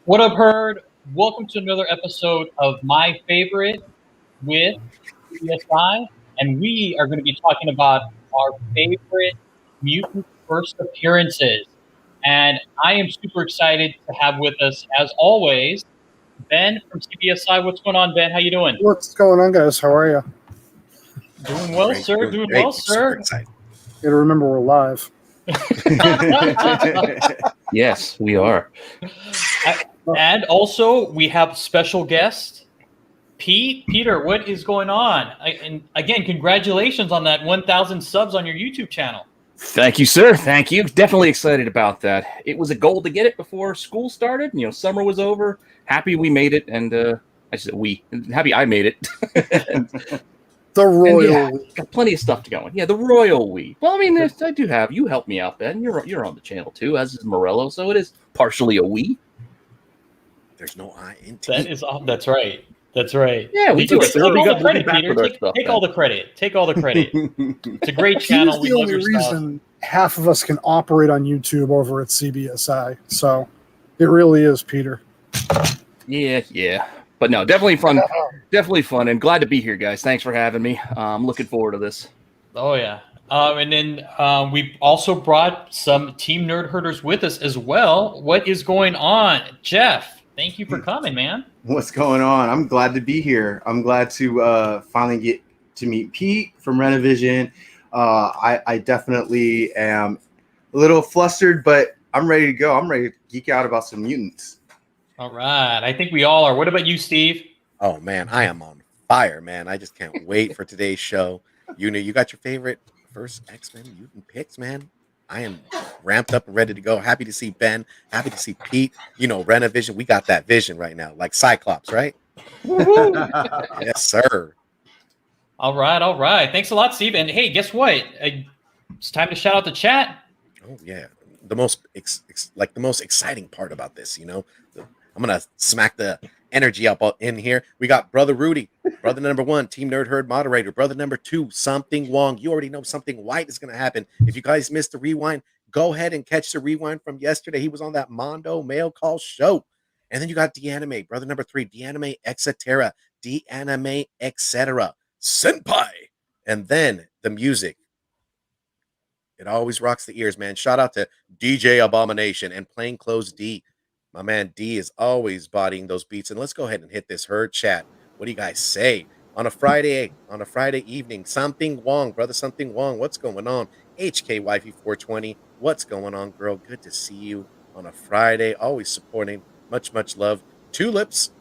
What up, Herd? Welcome to another episode of My Favorite with CBSI, and we are going to be talking about our favorite mutant first appearances. And I am super excited to have with us, as always, Ben from CBSI. What's going on, Ben? How you doing? What's going on, guys? How are you? Doing well, Great, sir. Doing well, sir. Excited. You gotta remember we're live. Yes, we are. And also, we have special guest, Peter. What is going on? And again, congratulations on that 1,000 subs on your YouTube channel. Thank you, sir. Thank you. Definitely excited about that. It was a goal to get it before school started. You know, summer was over. Happy we made it, and I said we. Happy I made it. The royal. Yeah, got plenty of stuff to go. Yeah, the royal we. Well, I mean, I do have you help me out, Ben. You're on the channel too, as is Morello, so it is partially a we. There's no I in T. That is, that's right. That's right. Yeah, we do it. Take all the credit, Peter. Take all the credit. Take all the credit. It's a great channel. He's the only reason half of us can operate on YouTube over at CBSI. So it really is, Peter. Yeah. But no, definitely fun. Definitely fun, and glad to be here, guys. Thanks for having me. I'm looking forward to this. Oh, yeah. And then we also brought some Team Nerd Herders with us as well. What is going on? Jeff, thank you for coming, man. What's going on? I'm glad to be here. I'm glad to finally get to meet Pete from Renovision. I definitely am a little flustered, but I'm ready to go. I'm ready to geek out about some mutants. All right. I think we all are. What about you, Steve? Oh man, I am on fire, man. I just can't wait for today's show. You know, you got your favorite first X-Men mutant picks, man. I am ramped up and ready to go. Happy to see Ben. Happy to see Pete. You know, Renovision. We got that vision right now, like Cyclops, right? Yes, sir. All right. Thanks a lot, Steve. And hey, guess what? It's time to shout out the chat. Oh yeah, the most the most exciting part about this, you know. I'm gonna smack the energy up in here. We got Brother Rudy, brother number 1, Team Nerd Herd moderator. Brother number 2, Something Wong. You already know something white is gonna happen. If you guys missed the rewind, go ahead and catch the rewind from yesterday. He was on that Mondo Mail Call show. And then you got D'Anime, brother number 3, D'Anime Etc. D'Anime Etc. Senpai. And then the music. It always rocks the ears, man. Shout out to DJ Abomination and Plainclothes D. My man D is always bodying those beats. And let's go ahead and hit this herd chat. What do you guys say? On a Friday evening, Something Wong, brother Something Wong, what's going on? HK Wifey 420, what's going on, girl? Good to see you on a Friday. Always supporting. Much love. Tulips,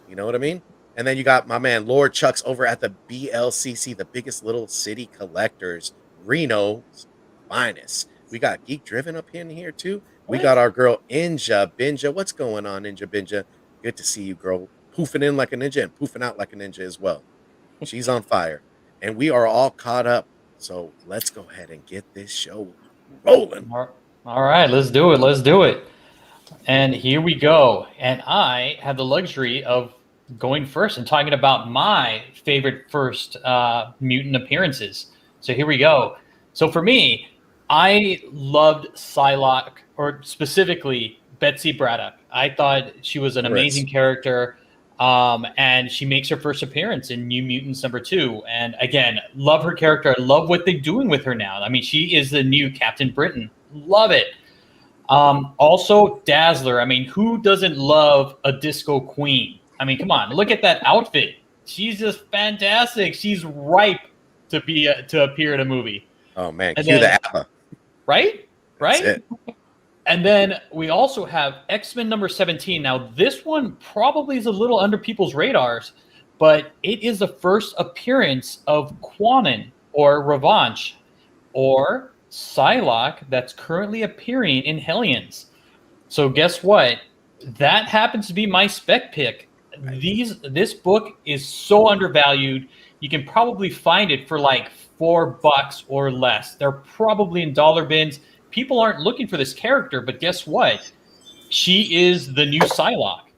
you know what I mean? And then you got my man Lord Chucks over at the BLCC, the biggest little city collectors, Reno's finest. We got Geek Driven up in here too. We got our girl Ninja Binja. What's going on, Ninja Binja? Good to see you, girl. Poofing in like a ninja and poofing out like a ninja as well. She's on fire. And we are all caught up. So let's go ahead and get this show rolling. All right, let's do it. And here we go. And I have the luxury of going first and talking about my favorite first mutant appearances. So here we go. So for me, I loved Psylocke, or specifically Betsy Braddock. I thought she was an amazing character, and she makes her first appearance in New Mutants #2. And again, love her character. I love what they're doing with her now. I mean, she is the new Captain Britain. Love it. Also, Dazzler. I mean, who doesn't love a disco queen? I mean, come on, look at that outfit. She's just fantastic. She's ripe to be to appear in a movie. Oh man, cue the ABBA. Right? That's it. And then we also have X-Men #17. Now, this one probably is a little under people's radars, but it is the first appearance of Quanon, or Revanche, or Psylocke, that's currently appearing in Hellions. So guess what? That happens to be my spec pick. This book is so undervalued. You can probably find it for like $4 or less. They're probably in dollar bins. People aren't looking for this character, but guess what? She is the new Psylocke.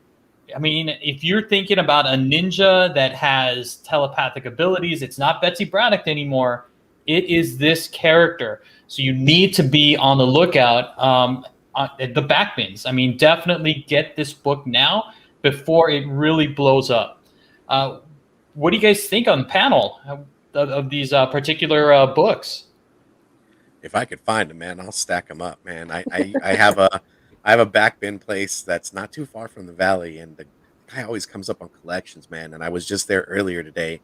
I mean, if you're thinking about a ninja that has telepathic abilities, it's not Betsy Braddock anymore. It is this character. So you need to be on the lookout. the backbins. I mean, definitely get this book now before it really blows up. What do you guys think on the panel of these particular books? If I could find them, man, I'll stack them up, man. I have a back bin place that's not too far from the valley, and the guy always comes up on collections, man. And I was just there earlier today.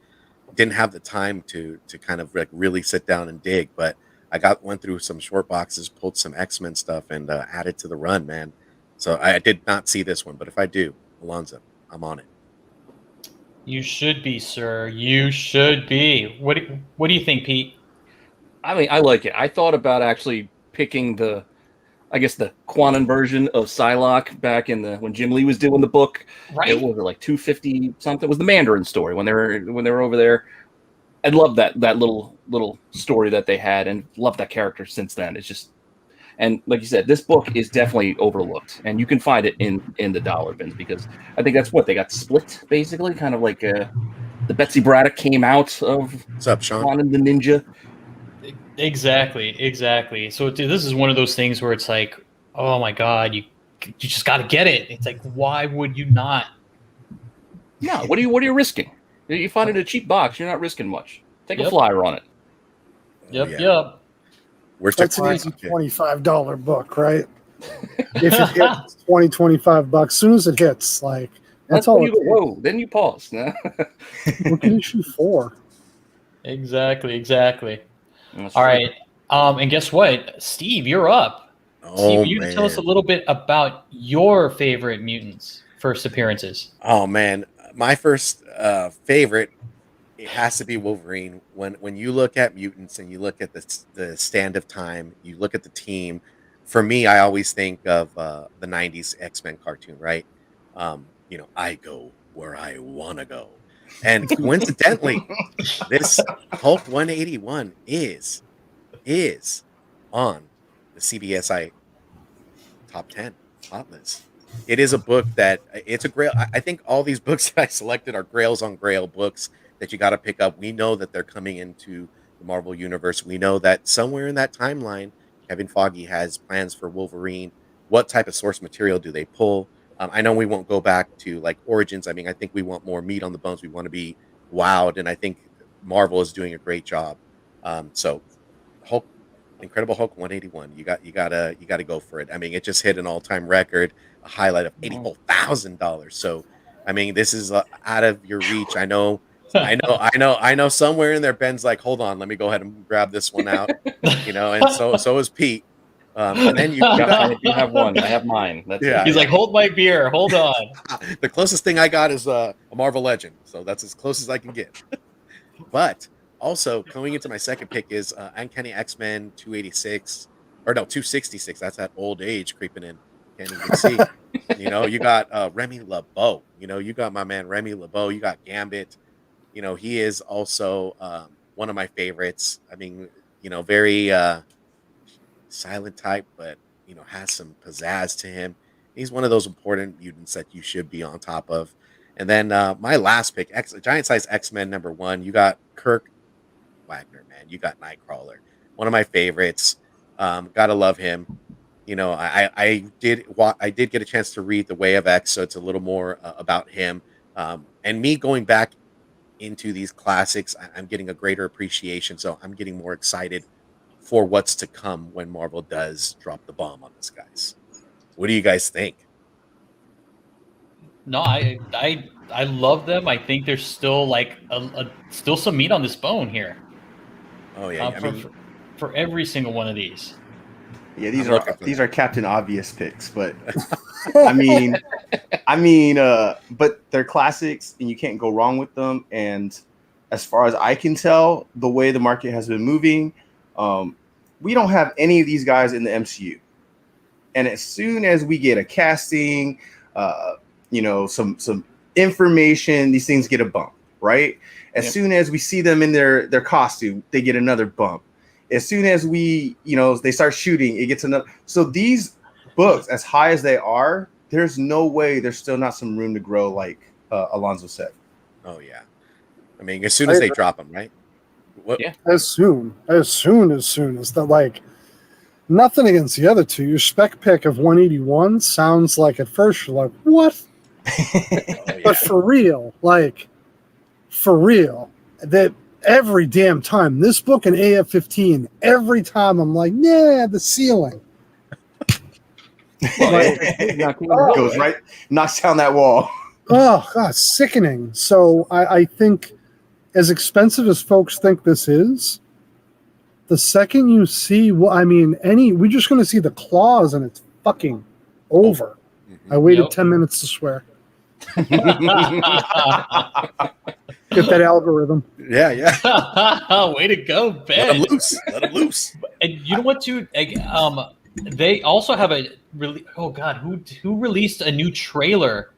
Didn't have the time to kind of like really sit down and dig, but I went through some short boxes, pulled some X-Men stuff, and added to the run, man. So I did not see this one, but if I do, Alonzo, I'm on it. You should be, sir. You should be. What do you think, Pete? I mean, I like it. I thought about actually picking the Quantum version of Psylocke back in when Jim Lee was doing the book. Right. It was like 250 something. It was the Mandarin story when they were over there. I love that little story that they had, and love that character since then. It's just, and like you said, this book is definitely overlooked, and you can find it in the dollar bins, because I think that's what they got split, basically, kind of like the Betsy Braddock came out of What's up, Sean? Conan the Ninja. Exactly. So this is one of those things where it's like, oh my God, you just got to get it. It's like, why would you not? No, what are you risking? You find it in a cheap box, you're not risking much. Take a Yep. flyer on it. Yep. Where's That's an easy $25 book, right? If it hits $25, as soon as it hits, like that's all. You go, whoa, then you pause. No? What can issue 4? Exactly. That's All true. right. And guess what? Steve, you're up. Oh, Steve, you man. tell us a little bit about your favorite Mutants first appearances. Oh man, my first favorite, it has to be Wolverine. When you look at Mutants and you look at the Stand of Time, you look at the team. For me, I always think of the '90s X-Men cartoon, right? I go where I want to go, and coincidentally, this Hulk 181 is on the CBSI top 10 hot list. It is a book that it's a grail. I think all these books that I selected are grails on grail books that you got to pick up. We know that they're coming into the Marvel universe. We know that somewhere in that timeline, Kevin Feige has plans for Wolverine. What type of source material do they pull? I know we won't go back to like origins. I mean, I think we want more meat on the bones. We want to be wowed, and I think Marvel is doing a great job. So, Hulk, Incredible Hulk 181. You gotta go for it. I mean, it just hit an all-time record, a highlight of $84,000. So, I mean, this is out of your reach. I know. Somewhere in there, Ben's like, "Hold on, let me go ahead and grab this one out." And so is Pete. And then I do have one. I have mine. He's like, hold my beer. Hold on. The closest thing I got is a Marvel Legend, so that's as close as I can get. But also coming into my second pick is Uncanny X-Men 266. That's that old age creeping in. Can't even see. You got Remy LeBeau. You got my man Remy LeBeau. You got Gambit. He is also one of my favorites. I mean, very silent type, but has some pizzazz to him. He's one of those important mutants that you should be on top of. And then my last pick, Giant Size X-Men #1. You got Kirk Wagner, man. You got Nightcrawler, one of my favorites. Gotta love him. I did get a chance to read The Way of X, so it's a little more about him. And me going back into these classics, I'm getting a greater appreciation. So I'm getting more excited for what's to come when Marvel does drop the bomb on this, guys. What do you guys think? No, I love them. I think there's still like still some meat on this bone here. Oh yeah, for every single one of these. Yeah, these are Captain Obvious picks, but I mean, but they're classics, and you can't go wrong with them. And as far as I can tell, the way the market has been moving, we don't have any of these guys in the MCU. And as soon as we get a casting, some information, these things get a bump, right? As soon as we see them in their costume, they get another bump. As soon as they start shooting, it gets another. So these books, as high as they are, there's no way there's still not some room to grow, like Alonzo said. Oh yeah, I mean, as soon as they drop them, right? As soon as that, like, Nothing against the other two. Your spec pick of 181 sounds like at first you're like, what? But for real, that every damn time, this book and AF-15, every time I'm like, nah, the ceiling. Goes right, knocks down that wall. Oh, God, sickening. So I think as expensive as folks think this is, the second you see, we're just going to see the claws and it's fucking over. I waited 10 minutes to swear. Get that algorithm. Yeah. Way to go, Ben. Let him loose. Let him loose. And you know what, too? They also have who released a new trailer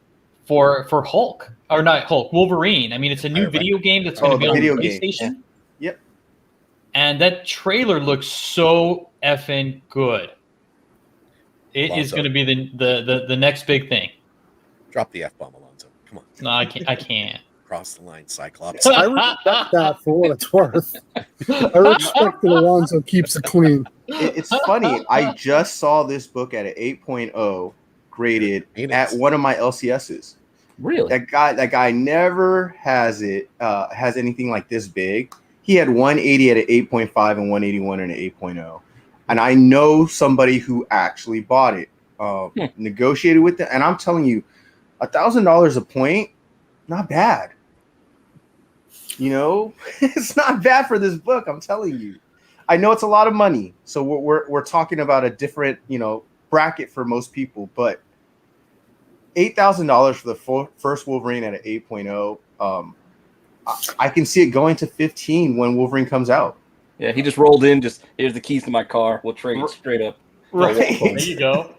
for Hulk, or not Hulk, Wolverine. I mean, it's a new video game that's going to be on PlayStation. Game. Yep. And that trailer looks so effing good. It is going to be the next big thing. Drop the F-bomb, Alonzo. Come on. No, I can't. Cross the line, Cyclops. I respect that for what it's worth. I respect that Alonzo keeps it clean. It's funny. I just saw this book at an 8.0 graded at one of my LCSs. Really? That guy never has anything like this big. He had 180 at an 8.5 and 181 at an 8.0. And I know somebody who actually bought it, negotiated with them. And I'm telling you, $1,000 a point, not bad. You know, it's not bad for this book. I'm telling you. I know it's a lot of money, so we're talking about a different, bracket for most people. But $8,000 for the first Wolverine at an 8.0. I can see it going to 15 when Wolverine comes out. Yeah, he just rolled in. Just here's the keys to my car. We'll trade straight up. Right. There you go.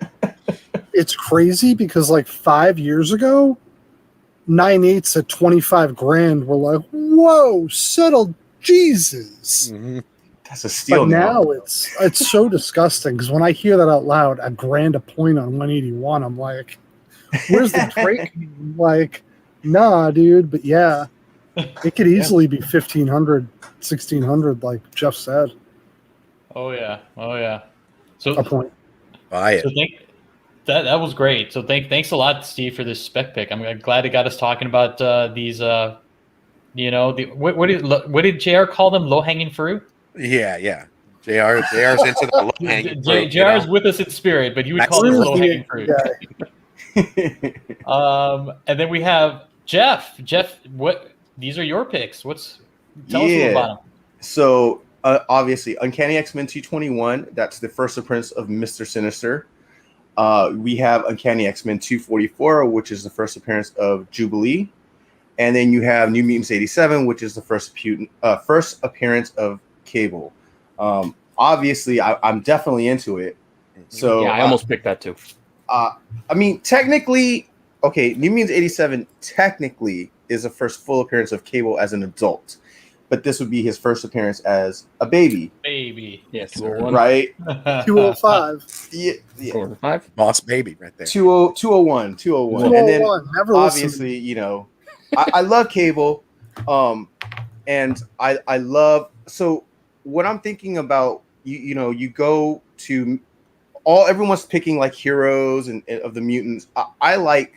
It's crazy because 5 years ago, 9/8s at 25 grand were like, whoa, settle, Jesus. Mm-hmm. That's a steal. But now it's so disgusting because when I hear that out loud, $1 grand a point on 181, I'm like, where's the break? Nah, dude. But yeah, it could easily be 1,500, 1,600, like Jeff said. Oh yeah. So A point. Buy it. So that was great. So thanks a lot, Steve, for this spec pick. I'm glad it got us talking about these. What did JR call them? Low hanging fruit. Yeah. JR's into the low hanging fruit. JR's with us in spirit, but you would call them low hanging fruit. Yeah. And then we have Jeff. Jeff, these are your picks. Tell us a little about them. So obviously, Uncanny X-Men 221. That's the first appearance of Mr. Sinister. We have Uncanny X-Men 244, which is the first appearance of Jubilee. And then you have New Mutants 87, which is the first appearance of Cable. Obviously, I'm definitely into it. So yeah, I almost picked that too. Technically, okay, New Mutants 87 technically is the first full appearance of Cable as an adult. But this would be his first appearance as a baby. Baby. Yes, 201. Right? 205. Yeah. 205. Boss baby right there. 201. And then 201. Never obviously, I love Cable. And I love, so what I'm thinking about, you go to everyone's picking heroes and of the mutants. I like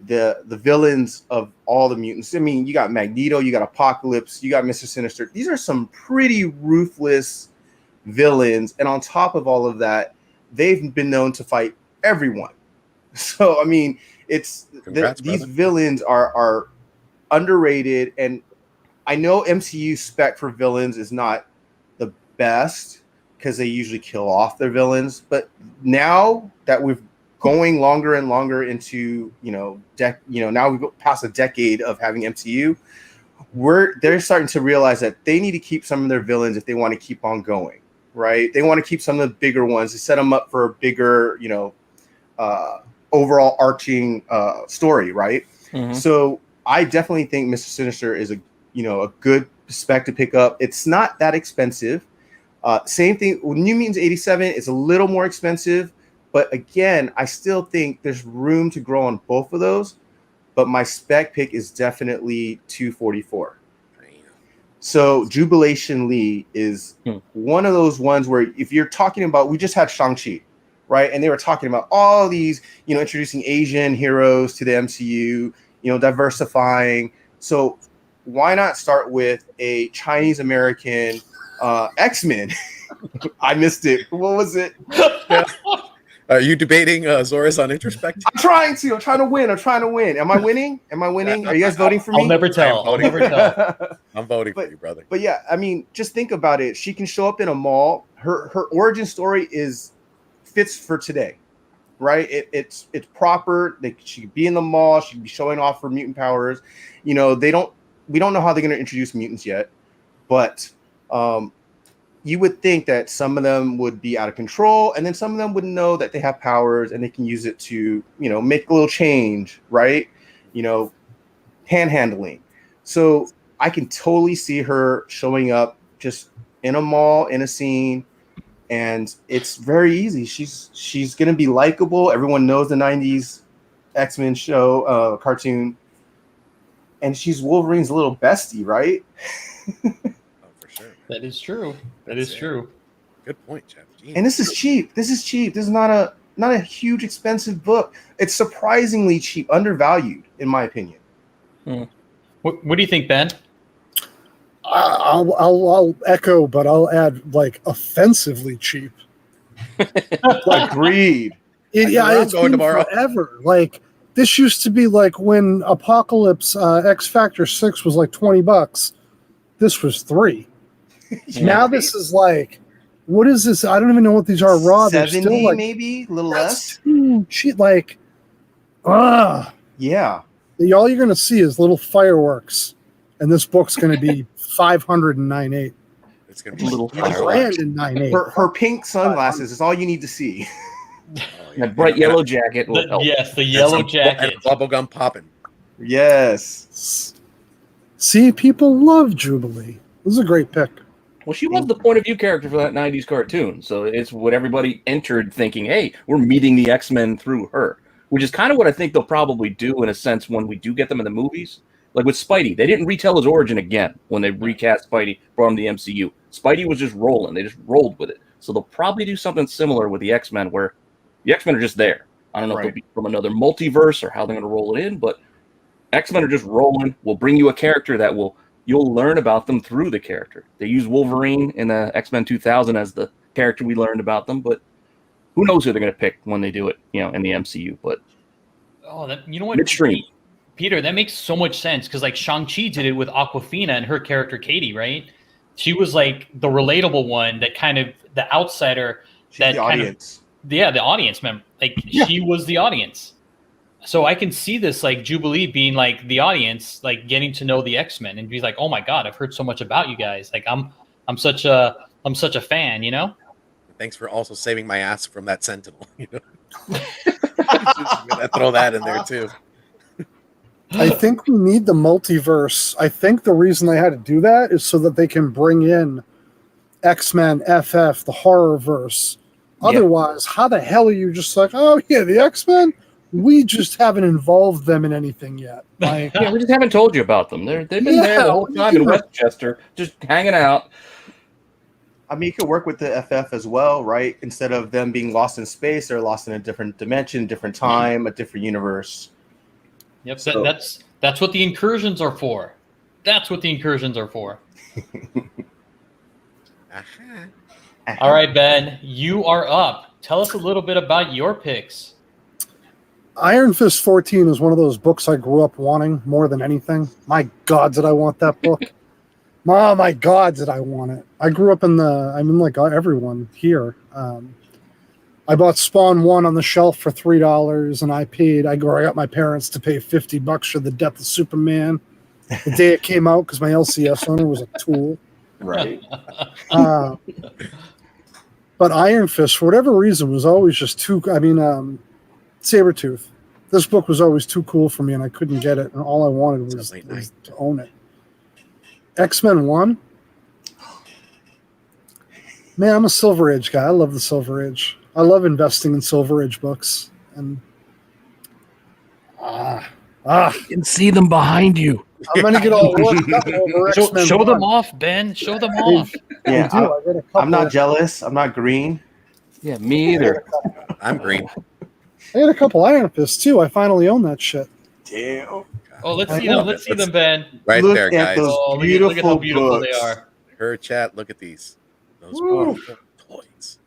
the villains of all the mutants. I mean, you got Magneto, you got Apocalypse, you got Mr. Sinister. These are some pretty ruthless villains. And on top of all of that, they've been known to fight everyone. So, I mean, these villains are underrated. And I know MCU spec for villains is not the best because they usually kill off their villains. But now that we've going longer and longer into, now we've passed a decade of having MCU, they're starting to realize that they need to keep some of their villains if they want to keep on going, right? They want to keep some of the bigger ones to set them up for a bigger, overall arching story, right? Mm-hmm. So I definitely think Mr. Sinister is a good spec to pick up. It's not that expensive. Same thing. New Mutants 87 is a little more expensive. But again, I still think there's room to grow on both of those. But my spec pick is definitely 244. So Jubilation Lee is one of those ones where if you're talking about, we just had Shang-Chi, right? And they were talking about all these, introducing Asian heroes to the MCU, diversifying. So why not start with a Chinese American X-Men? I missed it. What was it? Yeah. Are you debating Zoris on Introspective? I'm trying to win. Am I winning? Are you guys voting for me? I'll never tell. I'm voting for you, brother. But yeah, I mean, just think about it. She can show up in a mall. Her origin story fits for today, right? It's proper. She could be in the mall. She could be showing off her mutant powers. We don't know how they're going to introduce mutants yet, but you would think that some of them would be out of control, and then some of them would know that they have powers and they can use it to, make a little change, right? Panhandling. So I can totally see her showing up just in a mall, in a scene, and it's very easy. She's going to be likable. Everyone knows the 90s X-Men show, cartoon, and she's Wolverine's little bestie, right? That is true. That is true. Good point, Jeff. Genius. And this is cheap. This is not a huge expensive book. It's surprisingly cheap, undervalued, in my opinion. What do you think, Ben? I'll echo, but I'll add offensively cheap. Agreed. It's going been tomorrow. Forever. This used to be when Apocalypse X Factor 6 was $20. This was $3. Now this is what is this? I don't even know what these are raw. 70 They're still maybe, a little less. Too cheap. Yeah. All you're gonna see is little fireworks, and this book's gonna be 509.8. It's gonna be Little grand in 9.8. Her pink sunglasses is all you need to see. That bright yellow jacket will help. Yes, the yellow jacket. And bubblegum popping. Yes. See, people love Jubilee. This is a great pick. Well, she was the point of view character for that 90s cartoon. So it's what everybody entered thinking, hey, we're meeting the X-Men through her, which is kind of what I think they'll probably do in a sense when we do get them in the movies. Like with Spidey, they didn't retell his origin again when they recast Spidey, brought him to the MCU. Spidey was just rolling. They just rolled with it. So they'll probably do something similar with the X-Men where the X-Men are just there. I don't know if they'll be from another multiverse or how they're going to roll it in, but X-Men are just rolling. We'll bring you a character that you'll learn about them through the character. They use Wolverine in the X-Men 2000 as the character we learned about them, but who knows who they're going to pick when they do it, in the MCU. But you know what? Midstream. Peter, that makes so much sense because Shang-Chi did it with Awkwafina and her character Katie, right? She was the relatable one that kind of the outsider. She's the audience. The audience member. She was the audience. So I can see this Jubilee being the audience, getting to know the X-Men and be oh my God, I've heard so much about you guys. I'm such a fan, Thanks for also saving my ass from that Sentinel. I'm gonna throw that in there too. I think we need the multiverse. I think the reason they had to do that is so that they can bring in X-Men, FF, the horror verse. Otherwise, how the hell are you just oh yeah, the X-Men? We just haven't involved them in anything yet. We just haven't told you about them. They've been there the whole time in Westchester, just hanging out. I mean, you could work with the FF as well, right? Instead of them being lost in space, they're lost in a different dimension, different time, a different universe. Yep, so that's what the incursions are for. That's what the incursions are for. All right, Ben, you are up. Tell us a little bit about your picks. Iron Fist 14 is one of those books I grew up wanting more than anything. My God, did I want that book? Oh, my God, did I want it? I grew up everyone here. I bought Spawn 1 on the shelf for $3, and I got my parents to pay $50 for the Death of Superman the day it came out because my LCS owner was a tool. Right. But Iron Fist, for whatever reason, was always just too... Sabretooth. This book was always too cool for me, and I couldn't get it, and all I wanted was to own it. X-Men 1? Man, I'm a Silver Age guy. I love the Silver Age. I love investing in Silver Age books. And You can see them behind you. I'm gonna get all worked up over X-Men. Show them 1. off, Ben. Show them off. Yeah, I got a couple. I'm not jealous. I'm not green. Yeah, me either. I'm green. I got a couple Iron Fists too. I finally own that shit. Damn. Oh, let's I see know. them. Let's see them, Ben. Right Look there, at guys. those Oh, look at how beautiful books. they are. Her chat. Look at these. Those Woo. beautiful toys.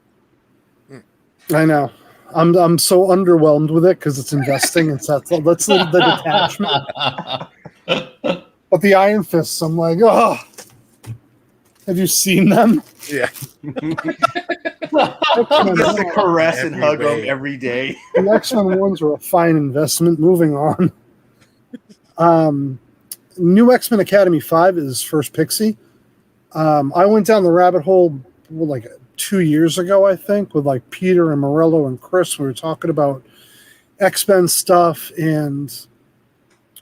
I know. I'm so underwhelmed with it because it's investing and that's the detachment. But the Iron Fists, I'm like, oh. Have you seen them? Yeah. He gets to caress and Every hug them way. every day. The X-Men ones are a fine investment. Moving on. New X-Men Academy 5 is first Pixie. I went down the rabbit hole like 2 years ago, I think, with like Peter and Morello and Chris. We were talking about X-Men stuff, and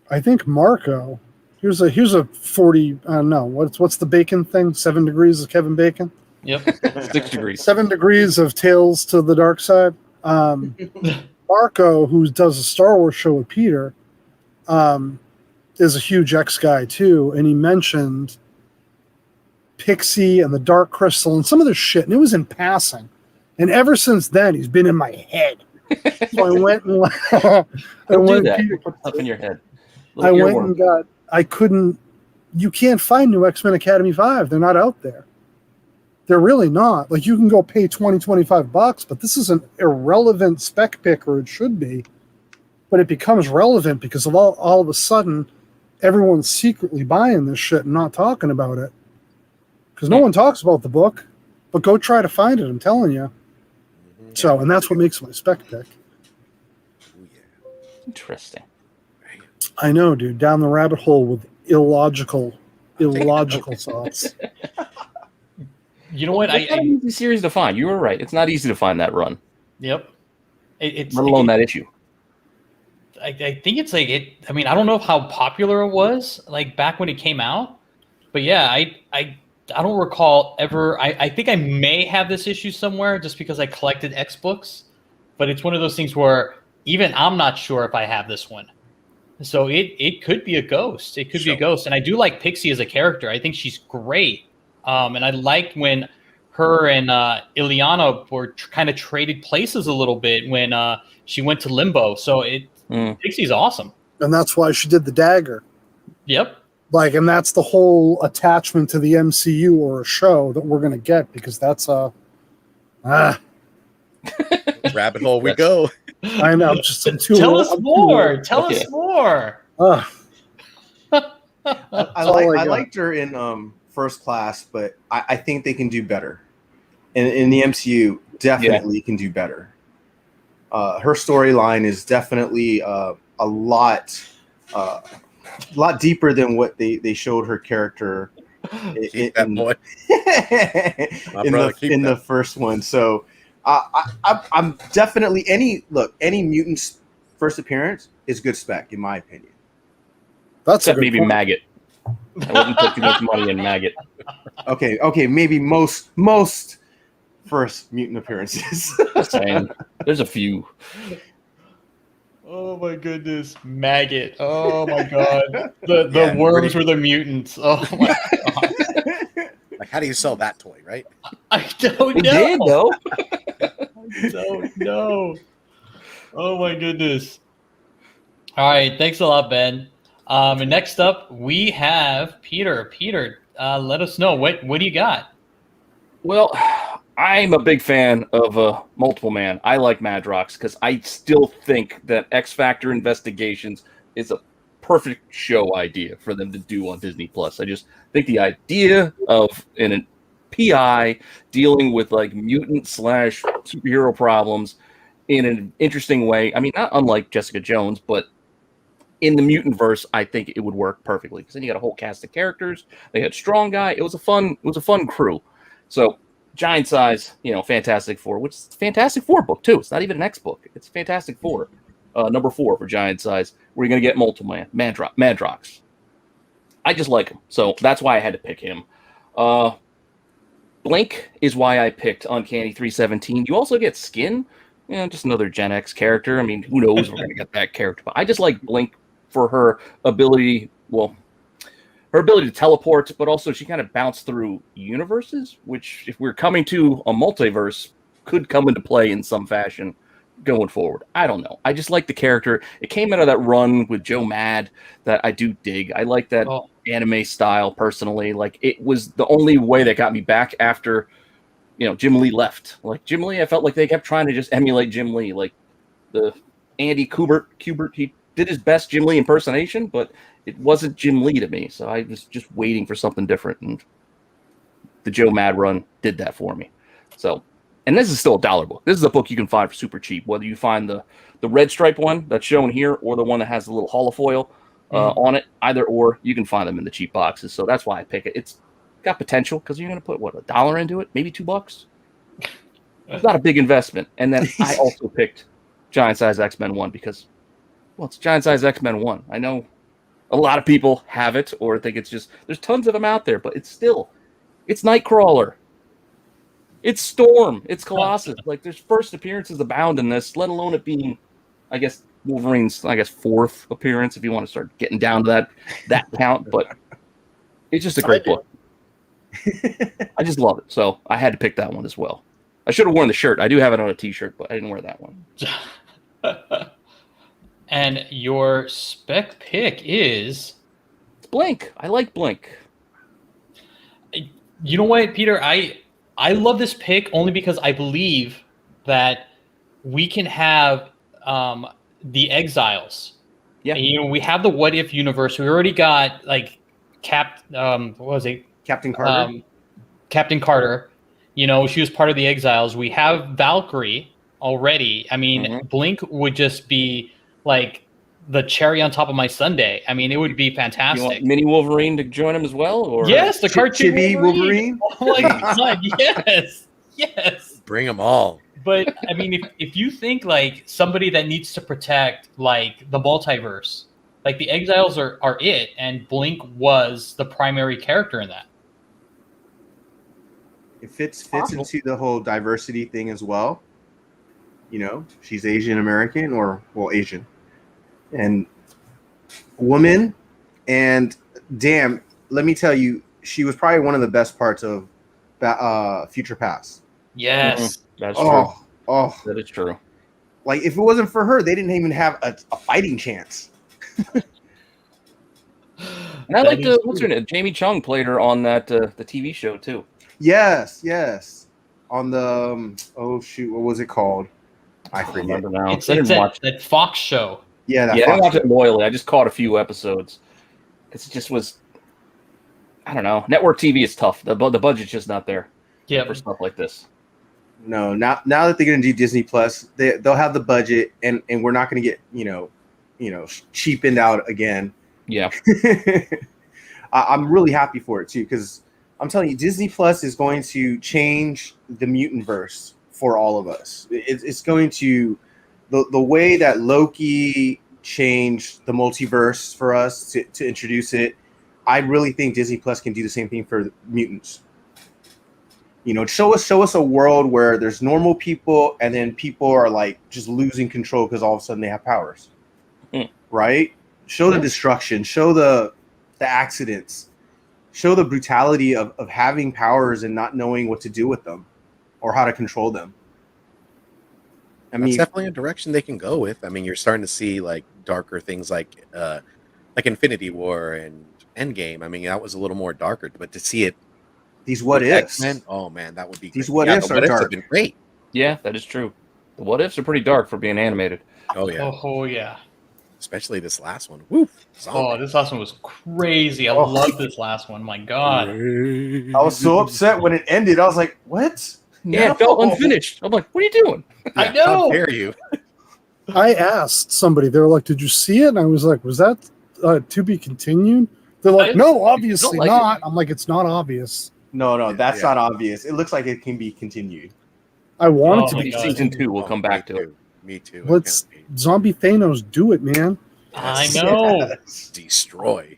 I think Marco. Here's a 40. I don't know what's the Bacon thing? 7 degrees of Kevin Bacon. Yep. 6 degrees. 7 degrees of Tales to the Dark Side. Marco, who does a Star Wars show with Peter, is a huge X guy too, and he mentioned Pixie and the Dark Crystal and some of this shit, and it was in passing. And ever since then, he's been in my head. So I went and Don't do that. Put stuff in your head. I went and got. I couldn't. You can't find New X-Men Academy 5. They're not out there. They're really not. Like, you can go pay $20-$25, but this is an irrelevant spec pick, or it should be. But it becomes relevant because of all of a sudden, everyone's secretly buying this shit and not talking about it. Because no one talks about the book, but go try to find it, I'm telling you. So, and that's what makes my spec pick. Interesting. I know, dude. Down the rabbit hole with illogical thoughts. You know what? It's not an easy series to find. You were right. It's not easy to find that run. Yep. It's Let alone that issue. I think it's like it. I mean, I don't know how popular it was like back when it came out, but yeah, I don't recall ever. I think I may have this issue somewhere just because I collected X books, but it's one of those things where even I'm not sure if I have this one. So it could be a ghost. It could be a ghost, and I do like Pixie as a character. I think she's great, and I liked when her and Ileana were kind of traded places a little bit when she went to Limbo. So Pixie's awesome. And that's why she did the dagger. Yep. Like, and that's the whole attachment to the MCU or a show that we're going to get, because that's Rabbit hole we go. I know. Tell us more. Tell us more. I liked her in First Class, but I think they can do better. In the MCU, definitely can do better. Her storyline is definitely a lot deeper than what they showed her character in the first one. So I'm definitely any mutant's first appearance is good spec in my opinion. That's Except maybe Maggot. I wouldn't put too much money in Maggot. Okay, maybe most first mutant appearances. Just saying, there's a few. Oh my goodness, Maggot! Oh my god, the worms were the mutants. Oh my god! Like, how do you sell that toy, right? I don't We know. did though. I don't know. Oh my goodness! All right, thanks a lot, Ben. And next up, we have Peter. Peter, let us know what do you got? Well, I'm a big fan of Multiple Man. I like Madrox because I still think that X Factor Investigations is a perfect show idea for them to do on Disney Plus. I just think the idea of a PI dealing with like mutant / superhero problems in an interesting way. I mean, not unlike Jessica Jones, but in the mutant verse, I think it would work perfectly because then you got a whole cast of characters. They had Strong Guy. It was a fun crew. So Giant Size, Fantastic Four, which is a Fantastic Four book too. It's not even an X book. It's Fantastic Four, number 4 for Giant Size. We're gonna get Multiple Man, Madrox. I just like him, so that's why I had to pick him. Blink is why I picked Uncanny 317. You also get Skin, just another Gen X character. I mean, who knows if we're gonna get that character, but I just like Blink for her ability. Well, her ability to teleport, but also she kind of bounced through universes, which, if we're coming to a multiverse, could come into play in some fashion going forward. I don't know. I just like the character. It came out of that run with Joe Mad that I do dig. I like that anime style personally. Like, it was the only way that got me back after, Jim Lee left. Like, Jim Lee, I felt like they kept trying to just emulate Jim Lee. Like, the Andy Kubert, he did his best Jim Lee impersonation, but it wasn't Jim Lee to me. So I was just waiting for something different. And the Joe Mad run did that for me. So, and this is still a $1 book. This is a book you can find for super cheap, whether you find the red stripe one that's shown here or the one that has the little holofoil on it. Either or, you can find them in the cheap boxes. So that's why I pick it. It's got potential because you're going to put, $1 into it? Maybe $2? It's not a big investment. And then I also picked Giant Size X-Men 1 because, it's Giant Size X-Men 1. I know a lot of people have it or think it's just, there's tons of them out there, but it's Nightcrawler. It's Storm. It's Colossus. Like, there's first appearances abound in this, let alone it being, I guess, Wolverine's, fourth appearance, if you want to start getting down to that count. But it's just a great book. I just love it. So I had to pick that one as well. I should have worn the shirt. I do have it on a t-shirt, but I didn't wear that one. And your spec pick is? It's Blink. I like Blink. You know what, Peter? I love this pick only because I believe that we can have the Exiles. Yeah. We have the What If universe. We already got what was it? Captain Carter. Captain Carter. She was part of the Exiles. We have Valkyrie already. I mean, Blink would just be like the cherry on top of my sundae. I mean, it would be fantastic. You want Mini Wolverine to join him as well? Or yes, the cartoon Chibi Wolverine. Oh my god, yes. Bring them all. But I mean, if you think like somebody that needs to protect like the multiverse, like the Exiles are it, and Blink was the primary character in that. It fits into the whole diversity thing as well. She's Asian American Asian. And woman, and damn, let me tell you, she was probably one of the best parts of Future Past. Yes, that's true. Oh, that is true. Like, if it wasn't for her, they didn't even have a fighting chance. And I like what's her name? Jamie Chung played her on that the TV show too. Yes. On the what was it called? I forget. It's that Fox show. Yeah, I didn't watch it loyally. I just caught a few episodes because it just was. I don't know. Network TV is tough. The budget's just not there. Yeah, for stuff like this. No, now that they're going to do Disney Plus, they'll have the budget, and we're not going to get cheapened out again. Yeah, I'm really happy for it too, because I'm telling you, Disney Plus is going to change the mutant verse for all of us. It's going to the way that Loki changed the multiverse for us to introduce it. I really think Disney Plus can do the same thing for mutants. Show us a world where there's normal people, and then people are like just losing control because all of a sudden they have powers, right? Show the destruction, show the accidents, show the brutality of having powers and not knowing what to do with them or how to control them. I mean, that's definitely a direction they can go with. I mean, you're starting to see like darker things like Infinity War and Endgame. I mean, that was a little more darker, but to see it. These what ifs. X-Men, oh man, that would be. These what ifs are dark. Have been great. Yeah, that is true. The what ifs are pretty dark for being animated. Oh yeah. Oh yeah. Especially this last one. Woo! Oh, this last one was crazy. I love this last one. My God. I was so upset when it ended. I was like, "What?" Yeah, it felt unfinished. I'm like, "What are you doing?" I know. How dare you? I asked somebody. They were like, "Did you see it?" And I was like, "Was that to be continued?" They're like, "No, obviously not." I'm like, "It's not obvious." No, that's not obvious. It looks like it can be continued. I want it to be. Season 2 will come back to it. Me too. Let's Zombie Thanos do it, man. I know. Yes. Destroy.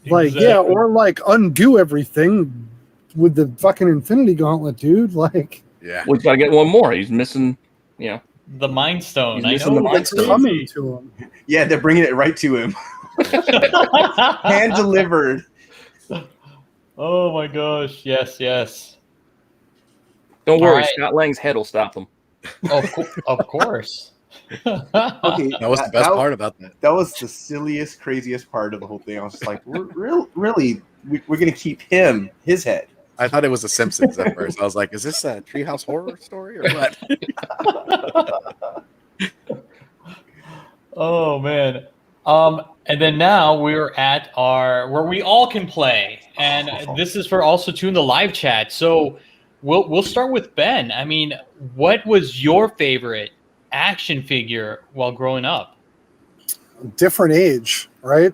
Like, yeah, or like undo everything with the fucking Infinity Gauntlet, dude. Like, yeah. Well, he's got to get one more. He's missing, the Mind Stone. He's I missing know. the Mind it's Stone. coming to him. Yeah, they're bringing it right to him. Hand delivered. Oh my gosh! Yes, yes. Don't worry, Alright. Scott Lang's head will stop them. Of course. Okay, That was the best part about that. That was the silliest, craziest part of the whole thing. I was just like, really, we're gonna keep his head. I thought it was The Simpsons at first. I was like, is this a Treehouse Horror story or what? Oh man. And then now we're at our where we all can play, and this is for also too in the live chat. So we'll start with Ben. I mean, what was your favorite action figure while growing up? Different age, right?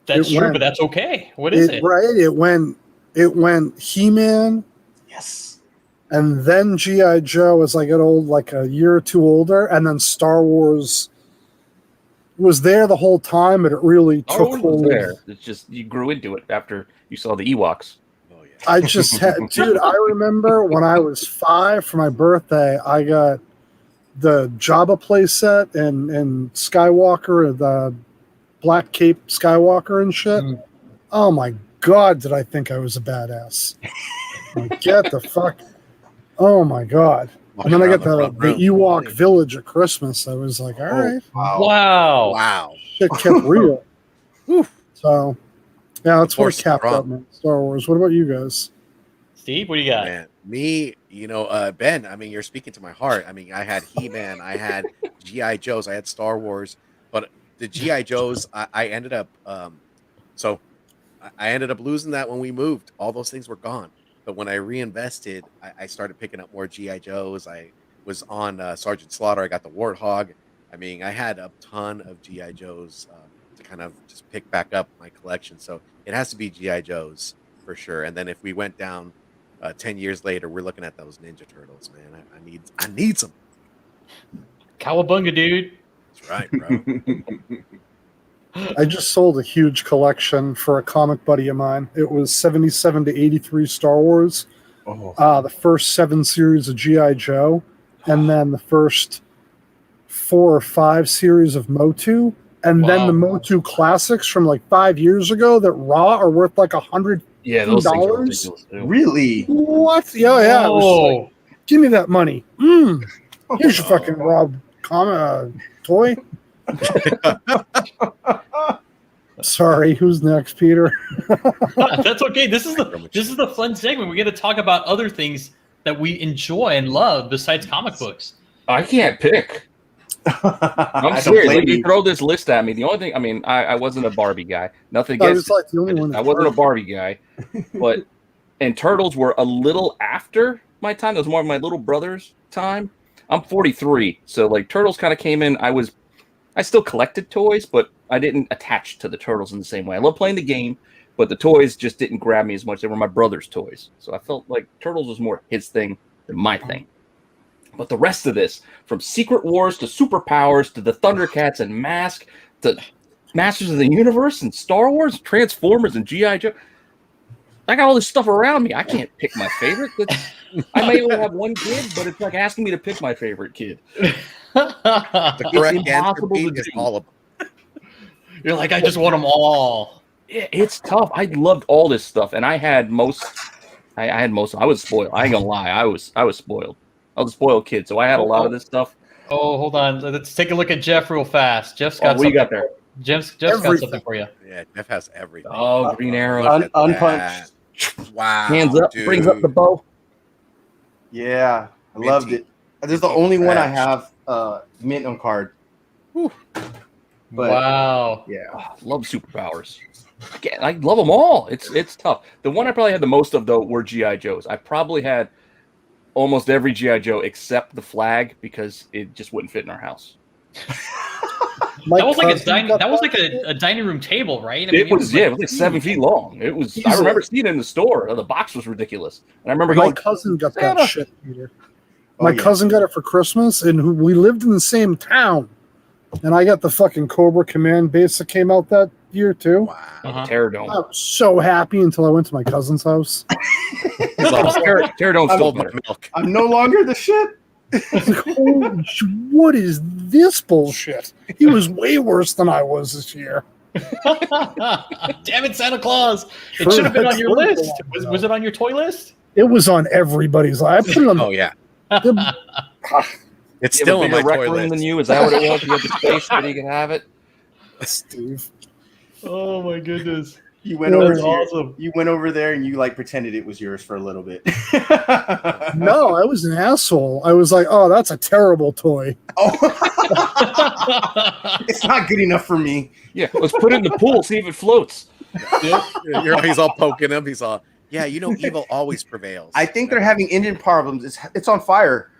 That's true, but that's okay. What is it? Right. It went He-Man, Yes. and then G.I. Joe as I got old, like a year or two older, and then Star Wars was there the whole time, but it really Oh, took it was hold. there. It's just you grew into it after you saw the Ewoks. Oh yeah. I just had, dude, I remember when I was 5 for my birthday, I got the Jabba playset and Skywalker, the Black Cape Skywalker and shit. Mm. Oh my God, did I think I was a badass. Like, get the fuck. Oh my God. And then I got the Ewok village at Christmas. I was like, all right, Wow. Wow. shit kept real. So, yeah, that's what Force it capped strong. up, man. Star Wars. What about you guys? Steve, what do you got? Man, me, Ben, I mean, you're speaking to my heart. I mean, I had He-Man, I had G.I. Joes, I had Star Wars, but the G.I. Joes, I ended up, I ended up losing that when we moved. All those things were gone. But when I reinvested, I started picking up more G.I. Joes. I was on Sergeant Slaughter. I got the Warthog. I mean, I had a ton of G.I. Joes to kind of just pick back up my collection. So it has to be G.I. Joes for sure. And then if we went down 10 years later, we're looking at those Ninja Turtles, man. I need some. Cowabunga, dude. That's right, bro. I just sold a huge collection for a comic buddy of mine. It was 77 to 83 Star Wars, the first 7 series of G.I. Joe, and then the first 4 or 5 series of Motu, and then the Motu classics from like 5 years ago that raw are worth like $100. Yeah, those things are ridiculous. Too. Really? What? Yeah. It was like, give me that money. Here's your fucking raw toy. Sorry, who's next, Peter? That's okay. This is the fun segment. We get to talk about other things that we enjoy and love besides comic books. I can't pick. I'm serious. Like, you throw this list at me. The only thing, I mean, I wasn't a Barbie guy. Nothing against. Like the only one I wasn't a Barbie guy, and Turtles were a little after my time. It was more of my little brother's time. I'm 43, so like Turtles kind of came in. I still collected toys, but I didn't attach to the Turtles in the same way. I love playing the game, but the toys just didn't grab me as much. They were my brother's toys, so I felt like Turtles was more his thing than my thing. But the rest of this, from Secret Wars to Superpowers to the Thundercats and Mask to Masters of the Universe and Star Wars, Transformers and G.I. Joe, I got all this stuff around me. I can't pick my favorite. I may only have one kid, but it's like asking me to pick my favorite kid. The correct answer is all of them. You're like, I just want them all. Yeah, it's tough. I loved all this stuff, and I had most. I was spoiled. I ain't gonna lie. I was spoiled. I was a spoiled kid, so I had a lot of this stuff. Oh, hold on. Let's take a look at Jeff real fast. Jeff's got what you got there? Jeff's got something for you. Yeah, Jeff has everything. Oh, Green Arrow. Unpunched. Wow. Hands up, dude. brings up the bow. Yeah, I loved it. There's the only one I have mint on card. But, wow. Yeah. Love Superpowers. Again, I love them all. It's tough. The one I probably had the most of, though, were G.I. Joes. I probably had almost every G.I. Joe except the flag because it just wouldn't fit in our house. That was like a dining room table, right? I mean, it was like 7 feet long. It was. I remember seeing it in the store. The box was ridiculous, and I remember my cousin got that Santa. shit, Peter. My cousin got it for Christmas, and we lived in the same town. And I got the fucking Cobra Command base that came out that year too. Wow. Pterodome. I was so happy until I went to my cousin's house. Pterodome's still better. Milk. I'm no longer the shit. Holy, what is this bullshit? He was way worse than I was this year. Damn it, Santa Claus! It True, should have been on that's your true. list. Was it on your toy list? It was on everybody's list. I put it on. Oh yeah, it's You still have a on bigger my rec toy room list. than you? Is that what it was? You had the space that he could have it? Steve. Oh my goodness! You went over That's awesome. You went over there and you like pretended it was yours for a little bit. No, I was an asshole. I was like, "Oh, that's a terrible toy." Oh, it's not good enough for me. Yeah, let's put it in the pool, see if it floats. He's all poking him. He's all, yeah, you know, evil always prevails. I think they're having engine problems. It's on fire.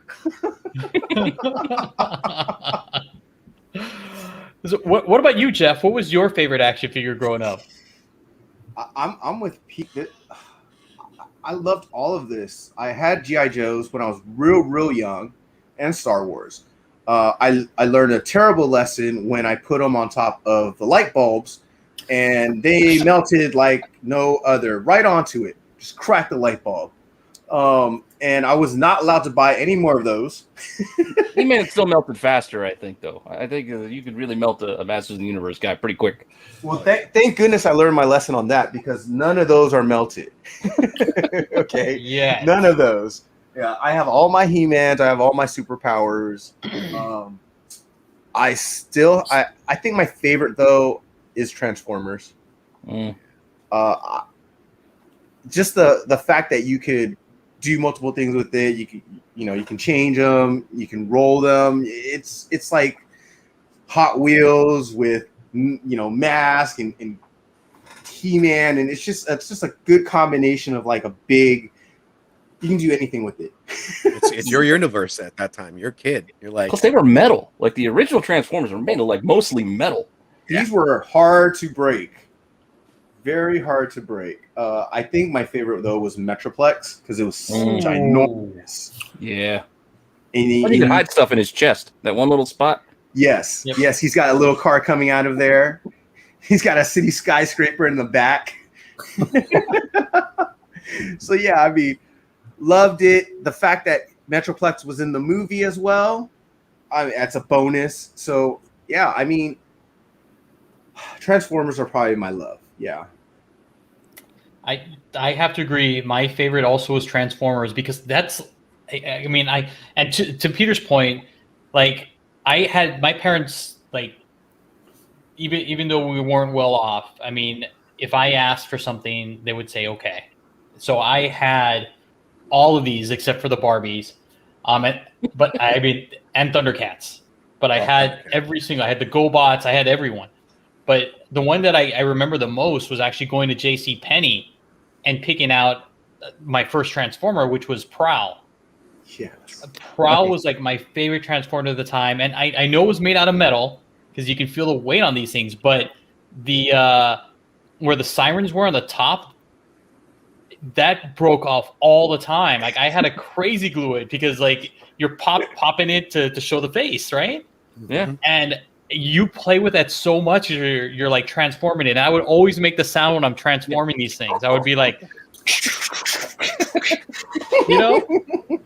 So what about you, Jeff? What was your favorite action figure growing up? I'm with Pete. I loved all of this. I had GI Joes when I was real young, and Star Wars. I learned a terrible lesson when I put them on top of the light bulbs, and they melted like no other. Right onto it, just cracked the light bulb. And I was not allowed to buy any more of those. He-Man still melted faster, I think, though. I think you could really melt a Masters of the Universe guy pretty quick. Well, thank goodness I learned my lesson on that, because none of those are melted. Okay. Yeah. None of those. Yeah, I have all my He-Mans. I have all my superpowers. I think my favorite though is Transformers. Just the fact that you could do multiple things with it. You can change them. You can roll them. It's like Hot Wheels with Mask and He-Man, and it's just a good combination of like a big. You can do anything with it. It's your universe at that time. You're a kid. You're like, Plus, they were metal. Like the original Transformers were made of like mostly metal. These were hard to break. Very hard to break. I think my favorite though was Metroplex, because it was ginormous. Yeah. And You could hide stuff in his chest. That one little spot. Yes, Yep. yes, he's got a little car coming out of there. He's got a city skyscraper in the back. So yeah, I mean, loved it. The fact that Metroplex was in the movie as well, that's a bonus. So yeah, I mean, Transformers are probably my love. Yeah. I have to agree. My favorite also was Transformers, because that's, I mean, and to Peter's point, like I had my parents, like, even though we weren't well off, I mean, if I asked for something, they would say, okay. So I had all of these except for the Barbies. But I mean, and Thundercats, but I had I had the GoBots, I had everyone. But the one that I remember the most was actually going to JCPenney and picking out my first Transformer, which was Prowl. Yes. Prowl was like my favorite Transformer at the time. And I know it was made out of metal because you can feel the weight on these things. But the where the sirens were on the top, that broke off all the time. Like I had to crazy glue it because like you're popping it to show the face, right? Yeah. And you play with that so much, you're like transforming it. And I would always make the sound when I'm transforming these things. I would be like,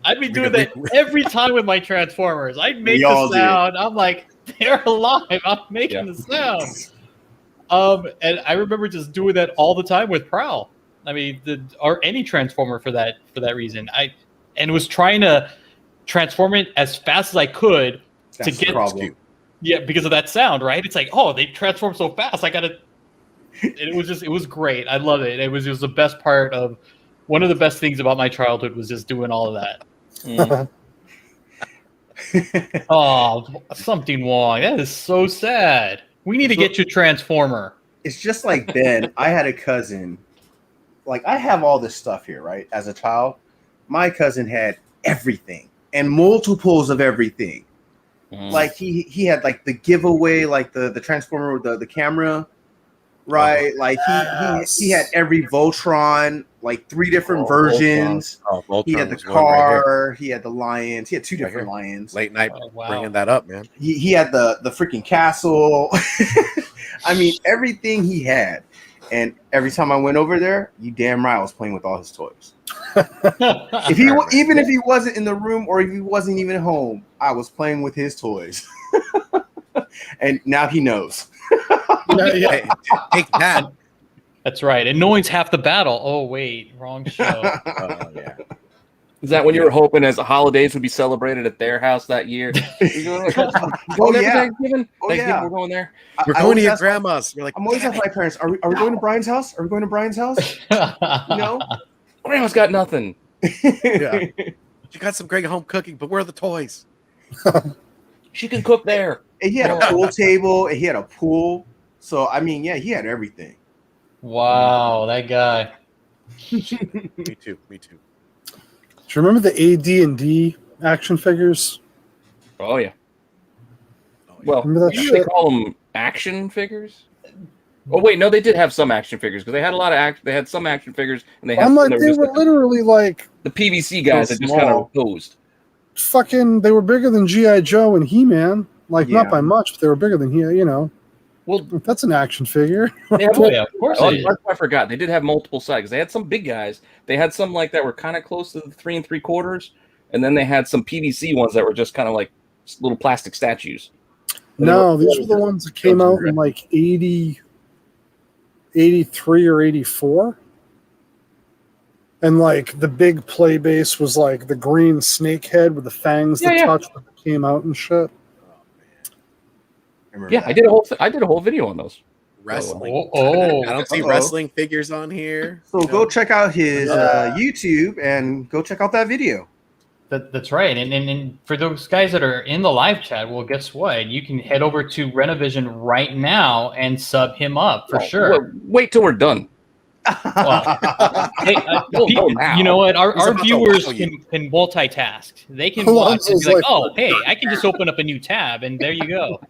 I'd be doing that every time with my Transformers. I'd make the sound. I'm like, they're alive. I'm making the sound. And I remember just doing that all the time with Prowl. I mean, or any Transformer for that reason. And was trying to transform it as fast as I could to get the problem. Yeah, because of that sound, right? It's like, oh, they transform so fast. I gotta. It was great. I love it. It was the best part of one of the best things about my childhood was just doing all of that. Oh, something wrong. That is so sad. We need to get you Transformer. It's just like Ben. I had a cousin. Like I have all this stuff here, right? As a child, my cousin had everything and multiples of everything. Like he had like the giveaway, like the Transformer with the camera, right? Like he had every Voltron, like 3 different versions. Voltron he had the car, right, he had the lions, he had 2 different lions. Late night bringing that up, man. He had the freaking castle. I mean, everything he had. And every time I went over there, you damn right I was playing with all his toys. Even if he wasn't in the room or if he wasn't even home, I was playing with his toys. And now he knows. Yeah. Hey, take that. That's right. Annoying's half the battle. Oh wait, wrong show. Oh yeah. Is that when you were hoping as the holidays would be celebrated at their house that year? You going there for Thanksgiving? Oh, Thanksgiving, yeah. we're going there. We're I going to always your ask grandma's. You're like, I'm always "Damn asking my parents, are we going to Brian's house? Are we going to Brian's house? You know? Grandma's got nothing. Yeah. She got some great home cooking, but where are the toys? She can cook there. And he had a pool table, and he had a pool. So I mean, yeah, he had everything. Wow, that guy. Me too. Do you remember the AD&D action figures? Oh yeah. Oh, yeah. Well, Remember that usually they shit? call them action figures. Oh wait, no, they did have some action figures because they had a lot of action. They had some action figures, and they had I'm some like, that they just were like literally like the PVC guys So that just kind small. of posed. fucking. They were bigger than GI Joe and He-Man. Like Yeah. not by much, but they were bigger than he. You know, Well, that's an action figure. they have, Oh yeah, of course oh, they did. I forgot. They did have multiple sizes. They had some big guys. They had some like that were kind of close to the 3 3/4, and then they had some PVC ones that were just kind of like little plastic statues. And they No, were- these were the ones that came out in like 80, 83 or 84. And like the big play base was like the green snake head with the fangs that Yeah. touched when it came out and shit. I remember Yeah, that. I did a whole video on those. Wrestling. Oh. I don't see Uh-oh. wrestling figures on here. So You go know? check out his Yeah. YouTube and go check out that video. That's right. And for those guys that are in the live chat, well, guess what? You can head over to Renovision right now and sub him up for Well, sure. well, wait till we're done. Hey, Don't go now. you know what? Our He's about to viewers wow you. can multitask. They can Well, watch and it's be like, like- oh, hey, I can just open up a new tab, and there you go.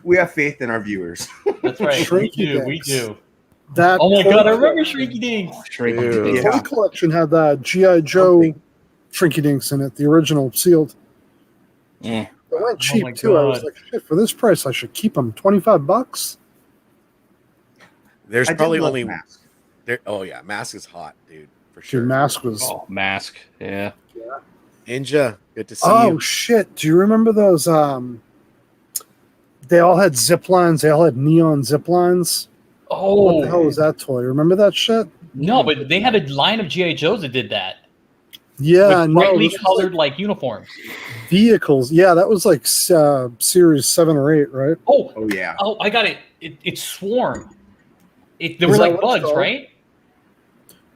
We have faith in our viewers. That's right. We Shrinky do. We dinks. do. That Oh my toy god, I remember Shrinky Dinks. Shrink. Dude. Yeah. toy collection had that GI Joe Shrinky Dinks in it, the original sealed. Mm. It went my cheap too. I was God. like, shit, for this price, I should keep them. $25. There's I did probably love only Mask. there. Oh yeah, Mask is hot, dude, for sure. Dude, Mask was. Oh, mask. Yeah. Ninja, good to see Oh you. shit! Do you remember those? They all had zip lines. They all had neon zip lines. What the hell Oh was that toy? Remember that shit? no, but they had a line of GI Joes that did that Yeah, with no, brightly this was colored like like uniforms. vehicles. Yeah, that was like series 7 or 8, right? Oh, Oh yeah. oh, I got it. It's Swarm. They Is were that like what it's bugs, called? right?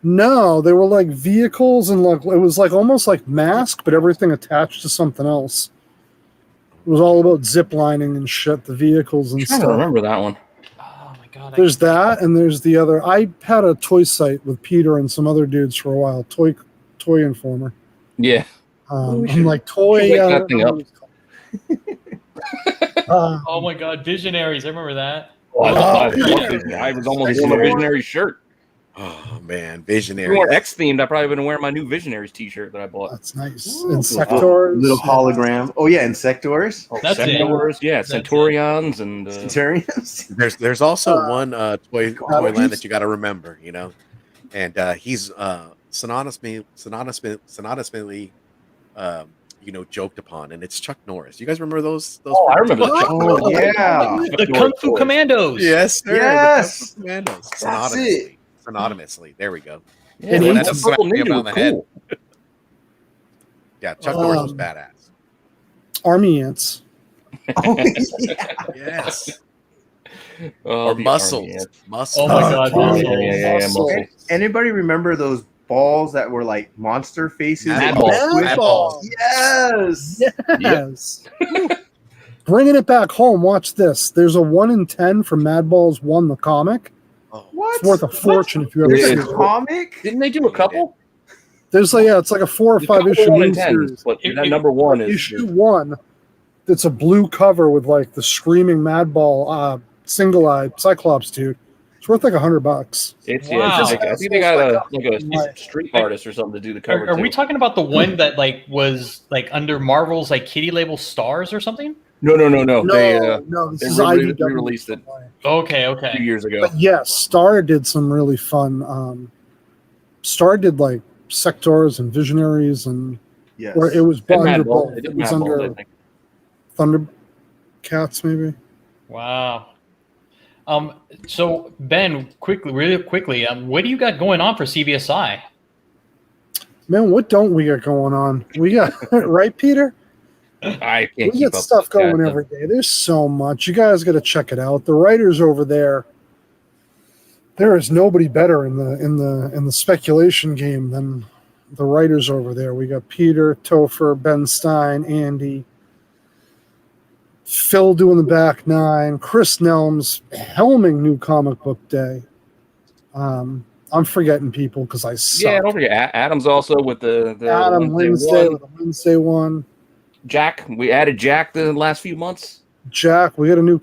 No, they were like vehicles, and like it was like almost like Mask, but everything attached to something else. It was all about zip lining and shit. The vehicles I'm and trying to stuff. remember that one. Oh my god. There's that, and there's the other. I had a toy site with Peter and some other dudes for a while. Toy Informer. Yeah. we I'm should- like toy. should wake I that don't thing know up. what it's called. Oh my god, Visionaries! I remember that. I was almost wearing a Visionary shirt. Oh man, If we visionary. weren't X themed, I probably would have wearing my new Visionaries T-shirt that I bought. That's nice. Ooh, Insectors. little hologram. Oh yeah, Insectors. That's it. Centaurs, yeah, That's it. Centaurions, and Centurions. There's also one toy Galaxies? land that you got to remember, you know, and he's synonymously joked upon, and it's Chuck Norris. You guys remember those? Oh, I remember the Oh, Chuck Norris. Oh yeah. The Kung Fu Commandos. Yes, sir. Yes. The Commandos. That's it. Synonymously. There we go. Yeah, And man, he's- that purple Smack me ninja on was the head. cool. Yeah, Chuck Norris was Um, badass. Army ants. Oh, yeah. Yes. Oh, Or the muscles. Army ants. Muscles. Oh my god. Oh, yeah, muscle. muscle. Anybody remember those balls that were like monster faces? Mad that balls. you Mad Mad balls. balls. Yes. Yes. Bringing it back home, watch this. There's a 1 in 10 for Mad Balls 1, the comic. Oh, What? It's worth a fortune if you ever There's see a it. comic? Didn't they do a couple? There's like, yeah, it's like a 4 or There's a 5 couple issue 1 in mini 10s, series. but that number one is Issue 1, it's a blue cover with like the screaming Mad Ball single-eyed Cyclops dude. It's worth like $100. It's Wow. yeah. I think they got a Like- street artist or something to do the cover. Are we too. talking about the one that like was like under Marvel's like Kitty label Stars or something? No. No, They no, this they is re- IDW. released it Okay, a few okay. years ago. But yes, Star did some really fun. Star did like Sectors and Visionaries, and Yes. where it was And under Mad Ball. both. They did It was Mad Ball, I under think. Thundercats, maybe. Wow. So Ben, really quickly, what do you got going on for CBSI? Man, what don't we got going on? We got right, Peter. I can't We keep get up stuff with going that. every day. There's so much. You guys got to check it out. The writers over there. There is nobody better in the speculation game than the writers over there. We got Peter, Topher, Ben Stein, Andy, Phil doing the back nine, Chris Nelms helming New Comic Book Day. I'm forgetting people because I suck. Yeah, don't forget Adam's also with the Adam Wednesday with the Wednesday one. Jack, we added Jack the last few months. Jack, we got a new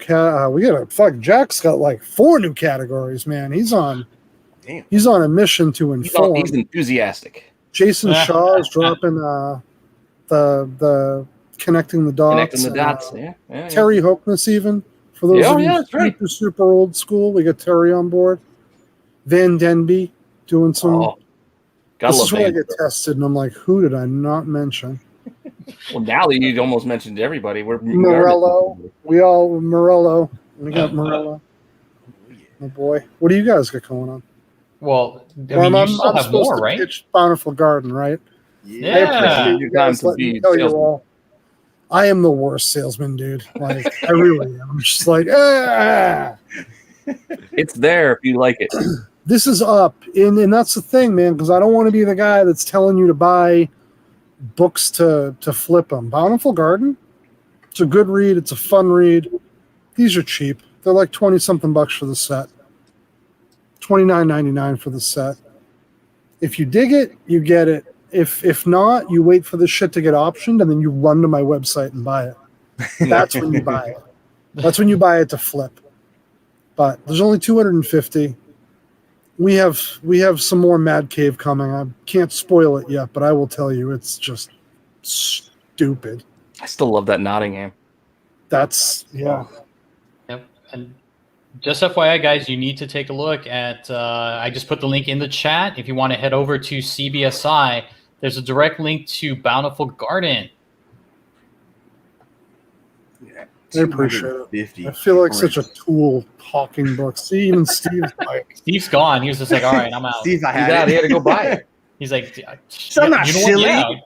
Jack's got like 4 new categories, man. He's on a mission to inform. He's enthusiastic. Jason Shaw is dropping the connecting the dots. Connecting the dots. Yeah. Terry Hoekness, even for those of you that's right. super old school, we got Terry on board. Van Denby doing some. This is where I get tested, and I'm like, who did I not mention? Well, now that you almost mentioned everybody, Morello. We got Morello. Oh boy, what do you guys got going on? Well, I mean, you still have more, right? Pitch Bountiful Garden, right? Yeah. I appreciate you guys letting me tell you all. I am the worst salesman, dude. Like, I really am. I'm just like, It's there if you like it. This is up, and that's the thing, man, because I don't want to be the guy that's telling you to buy books to flip them. Bountiful Garden, it's a good read. It's a fun read. These are cheap. They're like 20-something bucks for the set. $29.99 for the set. If you dig it, you get it. If not, you wait for the shit to get optioned, and then you run to my website and buy it. That's when you buy it. That's when you buy it to flip. But there's only 250. We have some more Mad Cave coming. I can't spoil it yet, but I will tell you it's just stupid. I still love that Nottingham. That's Yep. And just FYI, guys, you need to take a look at. I just put the link in the chat. If you want to head over to CBSI, there's a direct link to Bountiful Garden. Yeah, I appreciate it. I feel like such a tool talking books. See, even Steve's like, Steve's gone. He was just like, all right, I'm out. Steve, He had to go buy it. He's like, I'm not silly.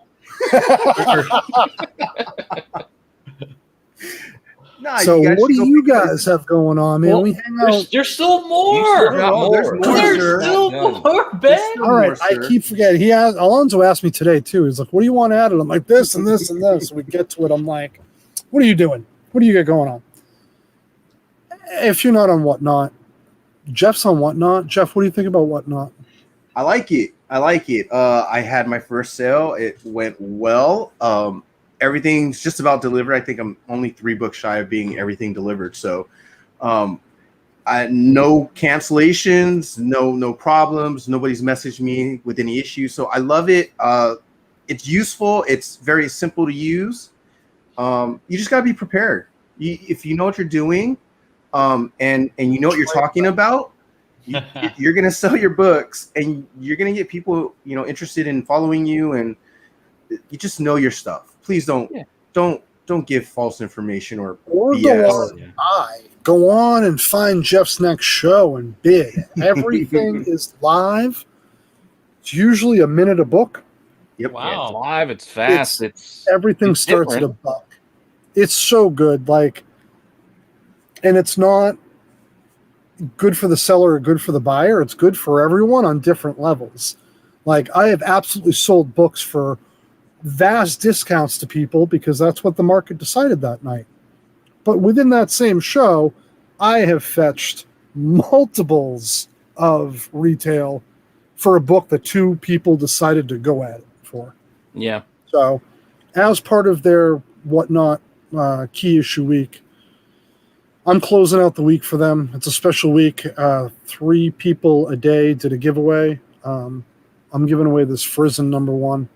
Nah, so what do you guys have going on, man? Well, we hang out. There's still more. There's still more, Ben. All right, I keep forgetting. Alonzo asked me today too. He's like, "What do you want added?" I'm like, "This and this and this." We get to it. I'm like, "What are you doing? What do you got going on?" If you're not on Whatnot, Jeff's on Whatnot. Jeff, what do you think about Whatnot? I like it. I had my first sale. It went well. Everything's just about delivered. I think I'm only 3 books shy of being everything delivered. So, no cancellations, no problems. Nobody's messaged me with any issues. So I love it. It's useful. It's very simple to use. You just gotta be prepared. If you know what you're doing, and you know what you're talking about, you're gonna sell your books, and you're gonna get people interested in following you, and you just know your stuff. Please don't give false information or BS. Go on and find Jeff's next show and bid. Everything is live. It's usually a minute a book. Yep. Wow. Yeah, it's live. It's fast. Everything starts at $1. It's so good. And it's not good for the seller or good for the buyer. It's good for everyone on different levels. Like, I have absolutely sold books for vast discounts to people because that's what the market decided that night. But within that same show, I have fetched multiples of retail for a book that 2 people decided to go at it for. Yeah. So, as part of their Whatnot key issue week, I'm closing out the week for them. It's a special week. 3 people a day did a giveaway. I'm giving away this Frizzen #1.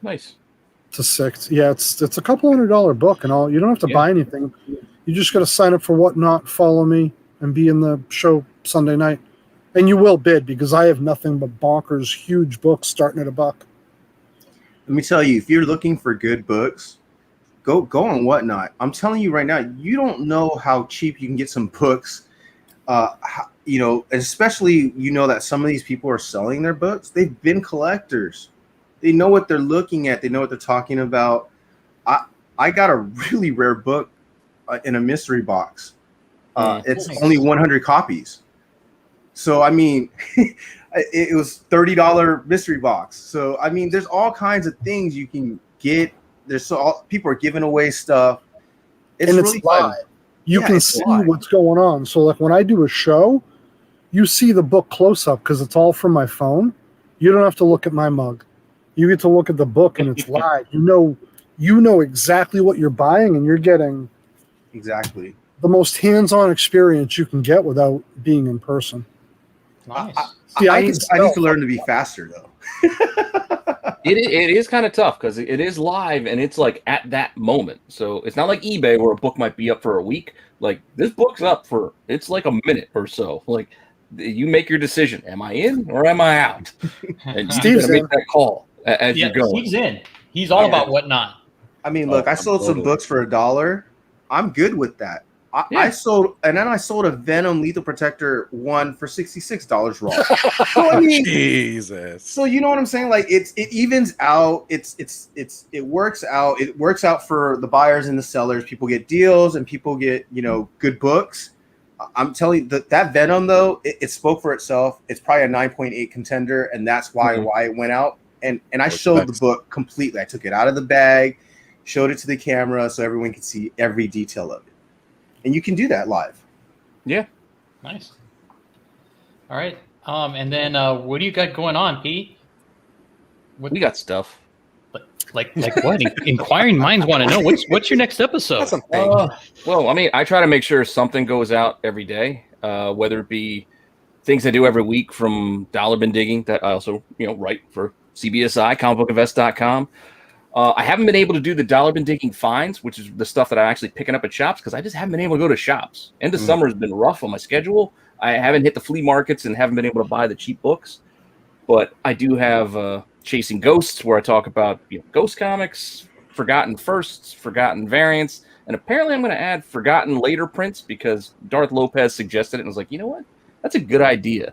Nice. To 6. Yeah, it's a couple $100 book and all. You don't have to buy anything. You just got to sign up for Whatnot, follow me, and be in the show Sunday night. And you will bid because I have nothing but bonkers, huge books starting at $1. Let me tell you, if you're looking for good books, go on Whatnot. I'm telling you right now, you don't know how cheap you can get some books. Especially that some of these people are selling their books. They've been collectors. They know what they're looking at. They know what they're talking about. I got a really rare book in a mystery box. It's Nice. only 100 copies. So I mean, it was $30 mystery box. So I mean, there's all kinds of things you can get. People are giving away stuff. It's And really fun. live. You can it's see live. what's going on. So like when I do a show, you see the book close up because it's all from my phone. You don't have to look at my mug. You get to look at the book and it's live. You know exactly what you're buying, and you're getting Exactly. the most hands-on experience you can get without being in person. Nice. I need to learn to be faster though. It is kind of tough because it is live and it's like at that moment. So it's not like eBay where a book might be up for a week. Like this book's up for it's like a minute or so. Like you make your decision: am I in or am I out? And you Steve's gotta make in. that call as you go. Steve's in. He's all about Whatnot. I mean, look, I sold some books for $1. I'm good with that. I sold a Venom Lethal Protector 1 for $66 raw. So I mean, Jesus. so you know what I'm saying? Like it evens out. It works out. It works out for the buyers and the sellers. People get deals and people get good books. I'm telling you that Venom though, it spoke for itself. It's probably a 9.8 contender, and that's why it went out. And I showed the book completely. I took it out of the bag, showed it to the camera so everyone could see every detail of it. And you can do that live. Yeah. Nice. All right. And then what do you got going on, Pete? We got stuff. Like what? Inquiring minds want to know what's your next episode? That's something. Well, I mean, I try to make sure something goes out every day, whether it be things I do every week from dollar bin digging that I also write for CBSI, comicbookinvest.com. I haven't been able to do the dollar bin digging finds, which is the stuff that I'm actually picking up at shops because I just haven't been able to go to shops. End of summer has been rough on my schedule. I haven't hit the flea markets and haven't been able to buy the cheap books. But I do have Chasing Ghosts, where I talk about ghost comics, forgotten firsts, forgotten variants, and apparently I'm going to add forgotten later prints because Darth Lopez suggested it and was like, you know what? That's a good idea.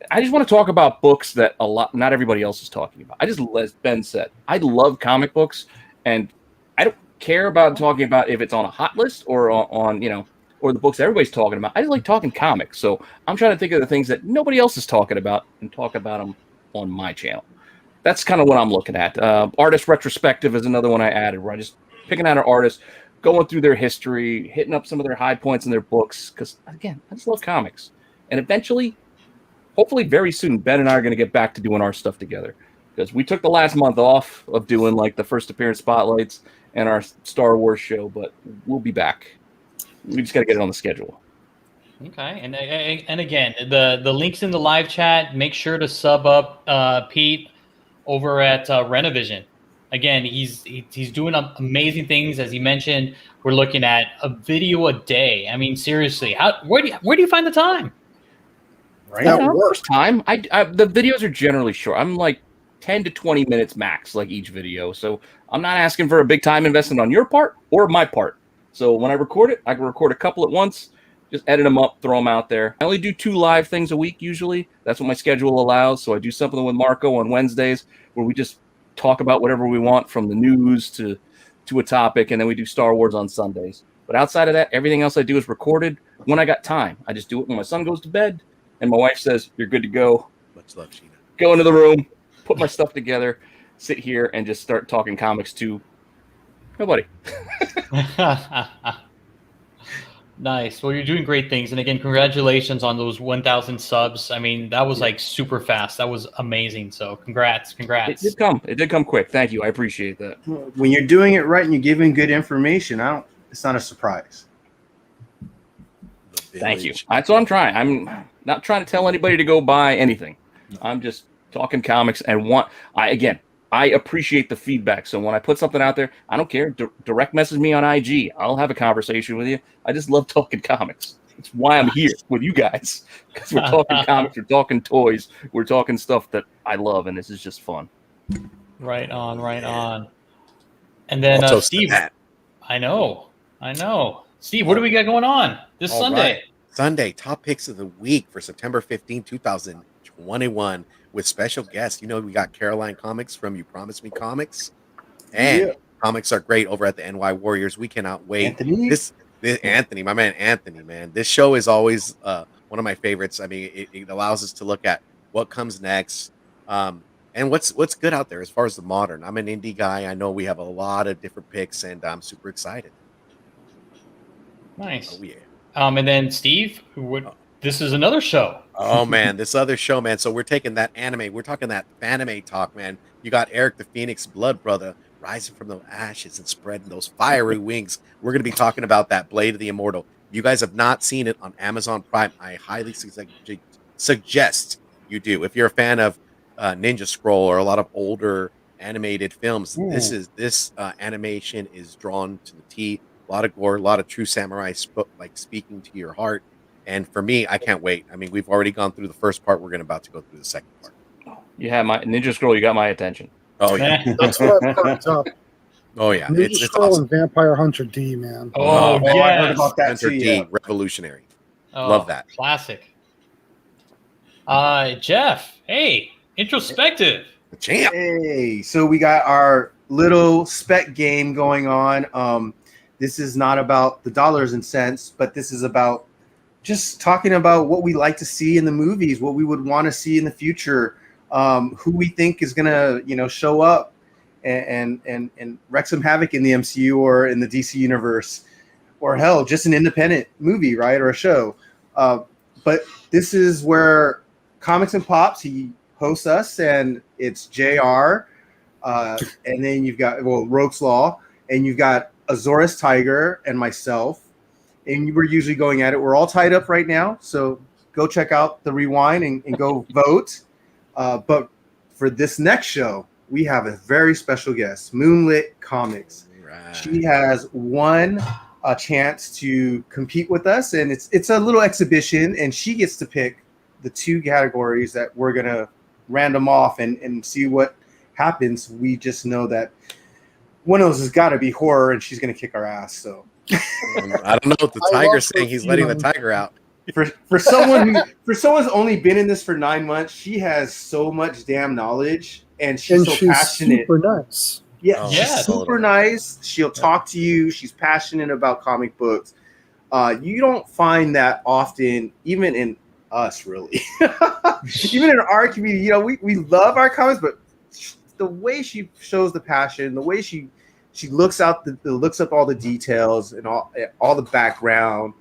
I just want to talk about books that not everybody else is talking about. As Ben said, I love comic books, and I don't care about talking about if it's on a hot list or on or the books everybody's talking about. I just like talking comics. So I'm trying to think of the things that nobody else is talking about and talk about them on my channel. That's kind of what I'm looking at. Artist Retrospective is another one I added, where I just picking out an artist, going through their history, hitting up some of their high points in their books. Because again, I just love comics, and eventually, hopefully very soon, Ben and I are going to get back to doing our stuff together because we took the last month off of doing like the first appearance spotlights and our Star Wars show, but we'll be back. We just got to get it on the schedule. Okay, and again, the links in the live chat. Make sure to sub up Pete over at Renovision. Again, he's doing amazing things. As he mentioned, we're looking at a video a day. I mean, seriously, where do you find the time? Right. First time, the videos are generally short. I'm like 10 to 20 minutes max, like each video. So I'm not asking for a big time investment on your part or my part. So when I record it, I can record a couple at once, just edit them up, throw them out there. I only do 2 live things a week usually. That's what my schedule allows. So I do something with Marco on Wednesdays where we just talk about whatever we want, from the news to a topic, and then we do Star Wars on Sundays. But outside of that, everything else I do is recorded when I got time. I just do it when my son goes to bed and my wife says, "You're good to go." Much love, Sheena. Go into the room, put my stuff together, sit here, and just start talking comics to nobody. Nice. Well, you're doing great things, and again, congratulations on those 1,000 subs. I mean, that was like super fast. That was amazing. So, congrats. It did come quick. Thank you. I appreciate that. When you're doing it right and you're giving good information, it's not a surprise. Thank you. That's what I'm trying. I'm not trying to tell anybody to go buy anything. I'm just talking comics and I appreciate the feedback. So when I put something out there, I don't care. Direct message me on IG. I'll have a conversation with you. I just love talking comics. It's why I'm here with you guys, because we're talking comics, we're talking toys, we're talking stuff that I love, and this is just fun. Right on. And then Also, Steve. I know. Steve, what do we got going on this All Sunday? right. Sunday, top picks of the week for September 15, 2021, with special guests. You know, we got Caroline Comics from You Promised Me Comics, and Yeah. Comics Are Great over at the NY Warriors. We cannot wait. Anthony? This Anthony, my man Anthony, man. This show is always one of my favorites. I mean, it allows us to look at what comes next, and what's good out there as far as the modern. I'm an indie guy. I know we have a lot of different picks, and I'm super excited. Nice. Oh yeah. And then Steve, this is another show. Oh man, this other show, man. So we're taking that anime. We're talking that anime talk, man. You got Eric the Phoenix Blood Brother rising from the ashes and spreading those fiery wings. We're going to be talking about that Blade of the Immortal. If you guys have not seen it on Amazon Prime, I highly suggest you do. If you're a fan of Ninja Scroll or a lot of older animated films, this animation is drawn to the T. A lot of gore, a lot of true samurai speaking to your heart. And for me, I can't wait. I mean, we've already gone through the first part. We're about to go through the second part. You have my Ninja Scroll. You got my attention. Oh yeah, That's what I've heard up. oh yeah. Ninja It's Scroll awesome. and Vampire Hunter D, man. Oh, I heard yes. about that Hunter too. D, Yeah. revolutionary. Oh, Love that. Classic. Jeff, hey, introspective. The champ. Hey, so we got our little spec game going on. This is not about the dollars and cents, but this is about just talking about what we like to see in the movies, what we would want to see in the future, who we think is gonna, show up and wreak some havoc in the MCU or in the DC universe, or hell, just an independent movie, right, or a show. But this is where Comics and Pops, he hosts us, and it's JR, and then you've got Rogue's Law, and you've got Azores Tiger and myself, and we're usually going at it. We're all tied up right now, so go check out the rewind and go vote. But for this next show, we have a very special guest, Moonlit Comics. Right. She has won a chance to compete with us, and it's a little exhibition, and she gets to pick the two categories that we're gonna random off and see what happens. We just know that one of those has got to be horror, and she's gonna kick our ass. So I don't know what the I tiger's love saying. He's letting the tiger out. for someone who's only been in this for 9 months, she has so much damn knowledge, and she's so passionate. Super nice. Yeah, Oh, she's yes. super nice. She'll talk to you. She's passionate about comic books. You don't find that often, even in us, really. Even in our community, we love our comics, but the way she shows the passion, the way she looks up all the details and all the background.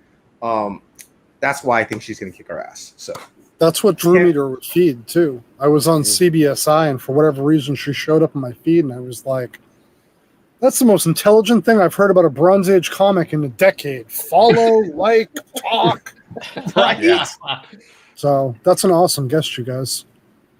That's why I think she's going to kick our ass. So That's what drew me to her feed too. I was on CBSI, and for whatever reason, she showed up in my feed, and I was like, "That's the most intelligent thing I've heard about a Bronze Age comic in a decade." Follow, like, talk. Right? Yeah. So that's an awesome guest, you guys.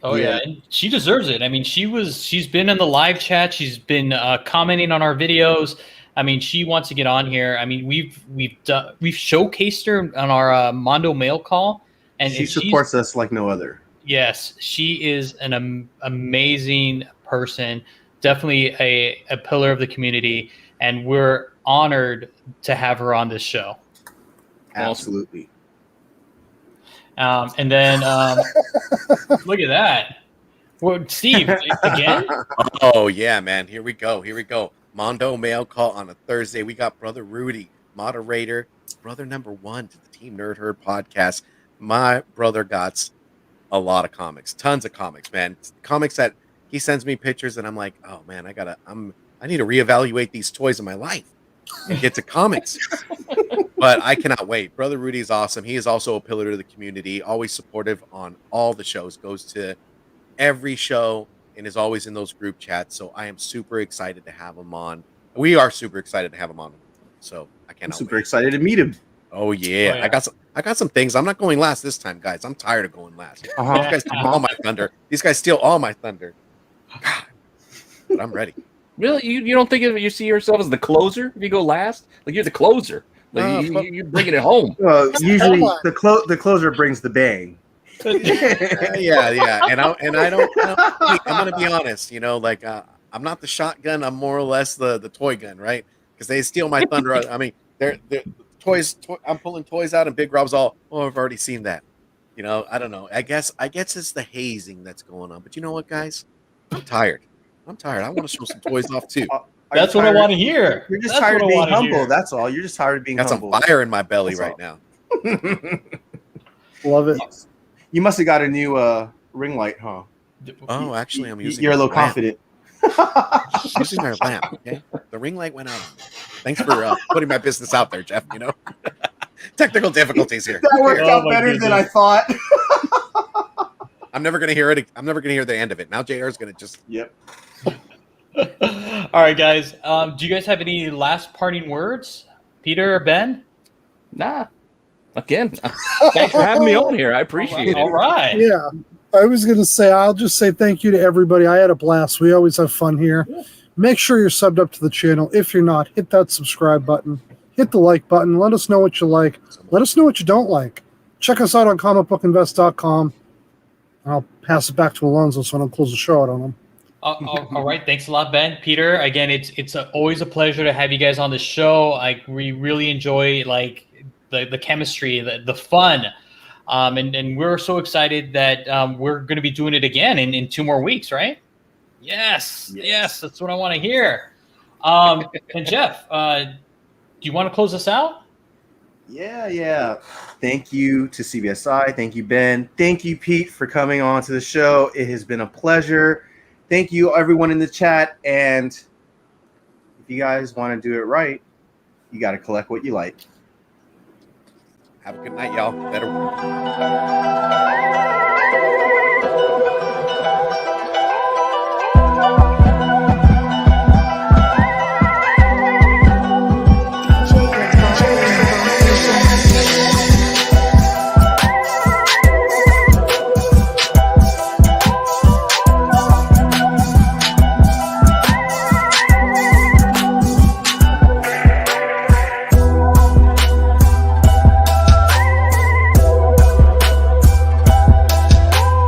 Oh yeah. And she deserves it. I mean, she's been in the live chat. She's been commenting on our videos. I mean, she wants to get on here. I mean, we've showcased her on our Mondo Mail call, and She supports us like no other. Yes, she is an amazing person. Definitely a pillar of the community, and we're honored to have her on this show. Absolutely. And then look at that. Well, Steve, again? Oh yeah, man. Here we go. Mondo Mail Call on a Thursday. We got Brother Rudy, moderator, brother number 1 to the Team Nerd Herd podcast. My brother got a lot of comics, tons of comics, man. Comics that he sends me pictures, and I'm like, oh man, I need to reevaluate these toys in my life and get to comics. But I cannot wait. Brother Rudy is awesome. He is also a pillar to the community, always supportive on all the shows, goes to every show, and is always in those group chats. So I am super excited to have him on. We are super excited to have him on. So I I'm cannot super wait. excited to meet him. Oh yeah. Oh, yeah. I got some things. I'm not going last this time, guys. I'm tired of going last. Uh-huh. You guys steal all my thunder. These guys steal all my thunder. God. But I'm ready. Really, you don't think you see yourself as the closer if you go last? Like you're the closer. Like you're bringing it home. Usually the closer brings the bang. Yeah. And I don't. I'm gonna be honest. I'm not the shotgun. I'm more or less the toy gun, right? because they steal my thunder. I mean, they're toys. I'm pulling toys out, and Big Rob's all, "Oh, I've already seen that." You know, I don't know. I guess it's the hazing that's going on. But you know what, guys? I'm tired. I want to show some toys off too. That's what I want to hear. You're just That's tired of what I being wanna humble. hear. That's all. You're just tired of being Got humble. some fire in my belly That's right all. now. Love it. You must have got a new ring light, huh? Oh, actually, I'm using. You're a my little lamp. confident. Using my lamp. Okay, the ring light went out. Thanks for putting my business out there, Jeff. You know, technical difficulties here. That worked Oh out my better than goodness. I thought. I'm never gonna hear it. I'm never gonna hear the end of it. Now JR is gonna just. Yep. All right, guys. Do you guys have any last parting words, Peter or Ben? Nah. Again, thanks for having me on here. I appreciate All it. right. Yeah. I was going to say, I'll just say thank you to everybody. I had a blast. We always have fun here. Make sure you're subbed up to the channel. If you're not, hit that subscribe button. Hit the like button. Let us know what you like. Let us know what you don't like. Check us out on comicbookinvest.com. I'll pass it back to Alonzo so I don't close the show out on him. All right. Thanks a lot, Ben. Peter, again, it's always a pleasure to have you guys on the show. We really enjoy the chemistry, the fun. And we're so excited that we're going to be doing it again in 2 more weeks, right? Yes, that's what I want to hear. And Jeff, do you want to close us out? Yeah. Thank you to CBSI. Thank you, Ben. Thank you, Pete, for coming on to the show. It has been a pleasure. Thank you, everyone in the chat. And if you guys want to do it right, you got to collect what you like. Have a good night, y'all. Better.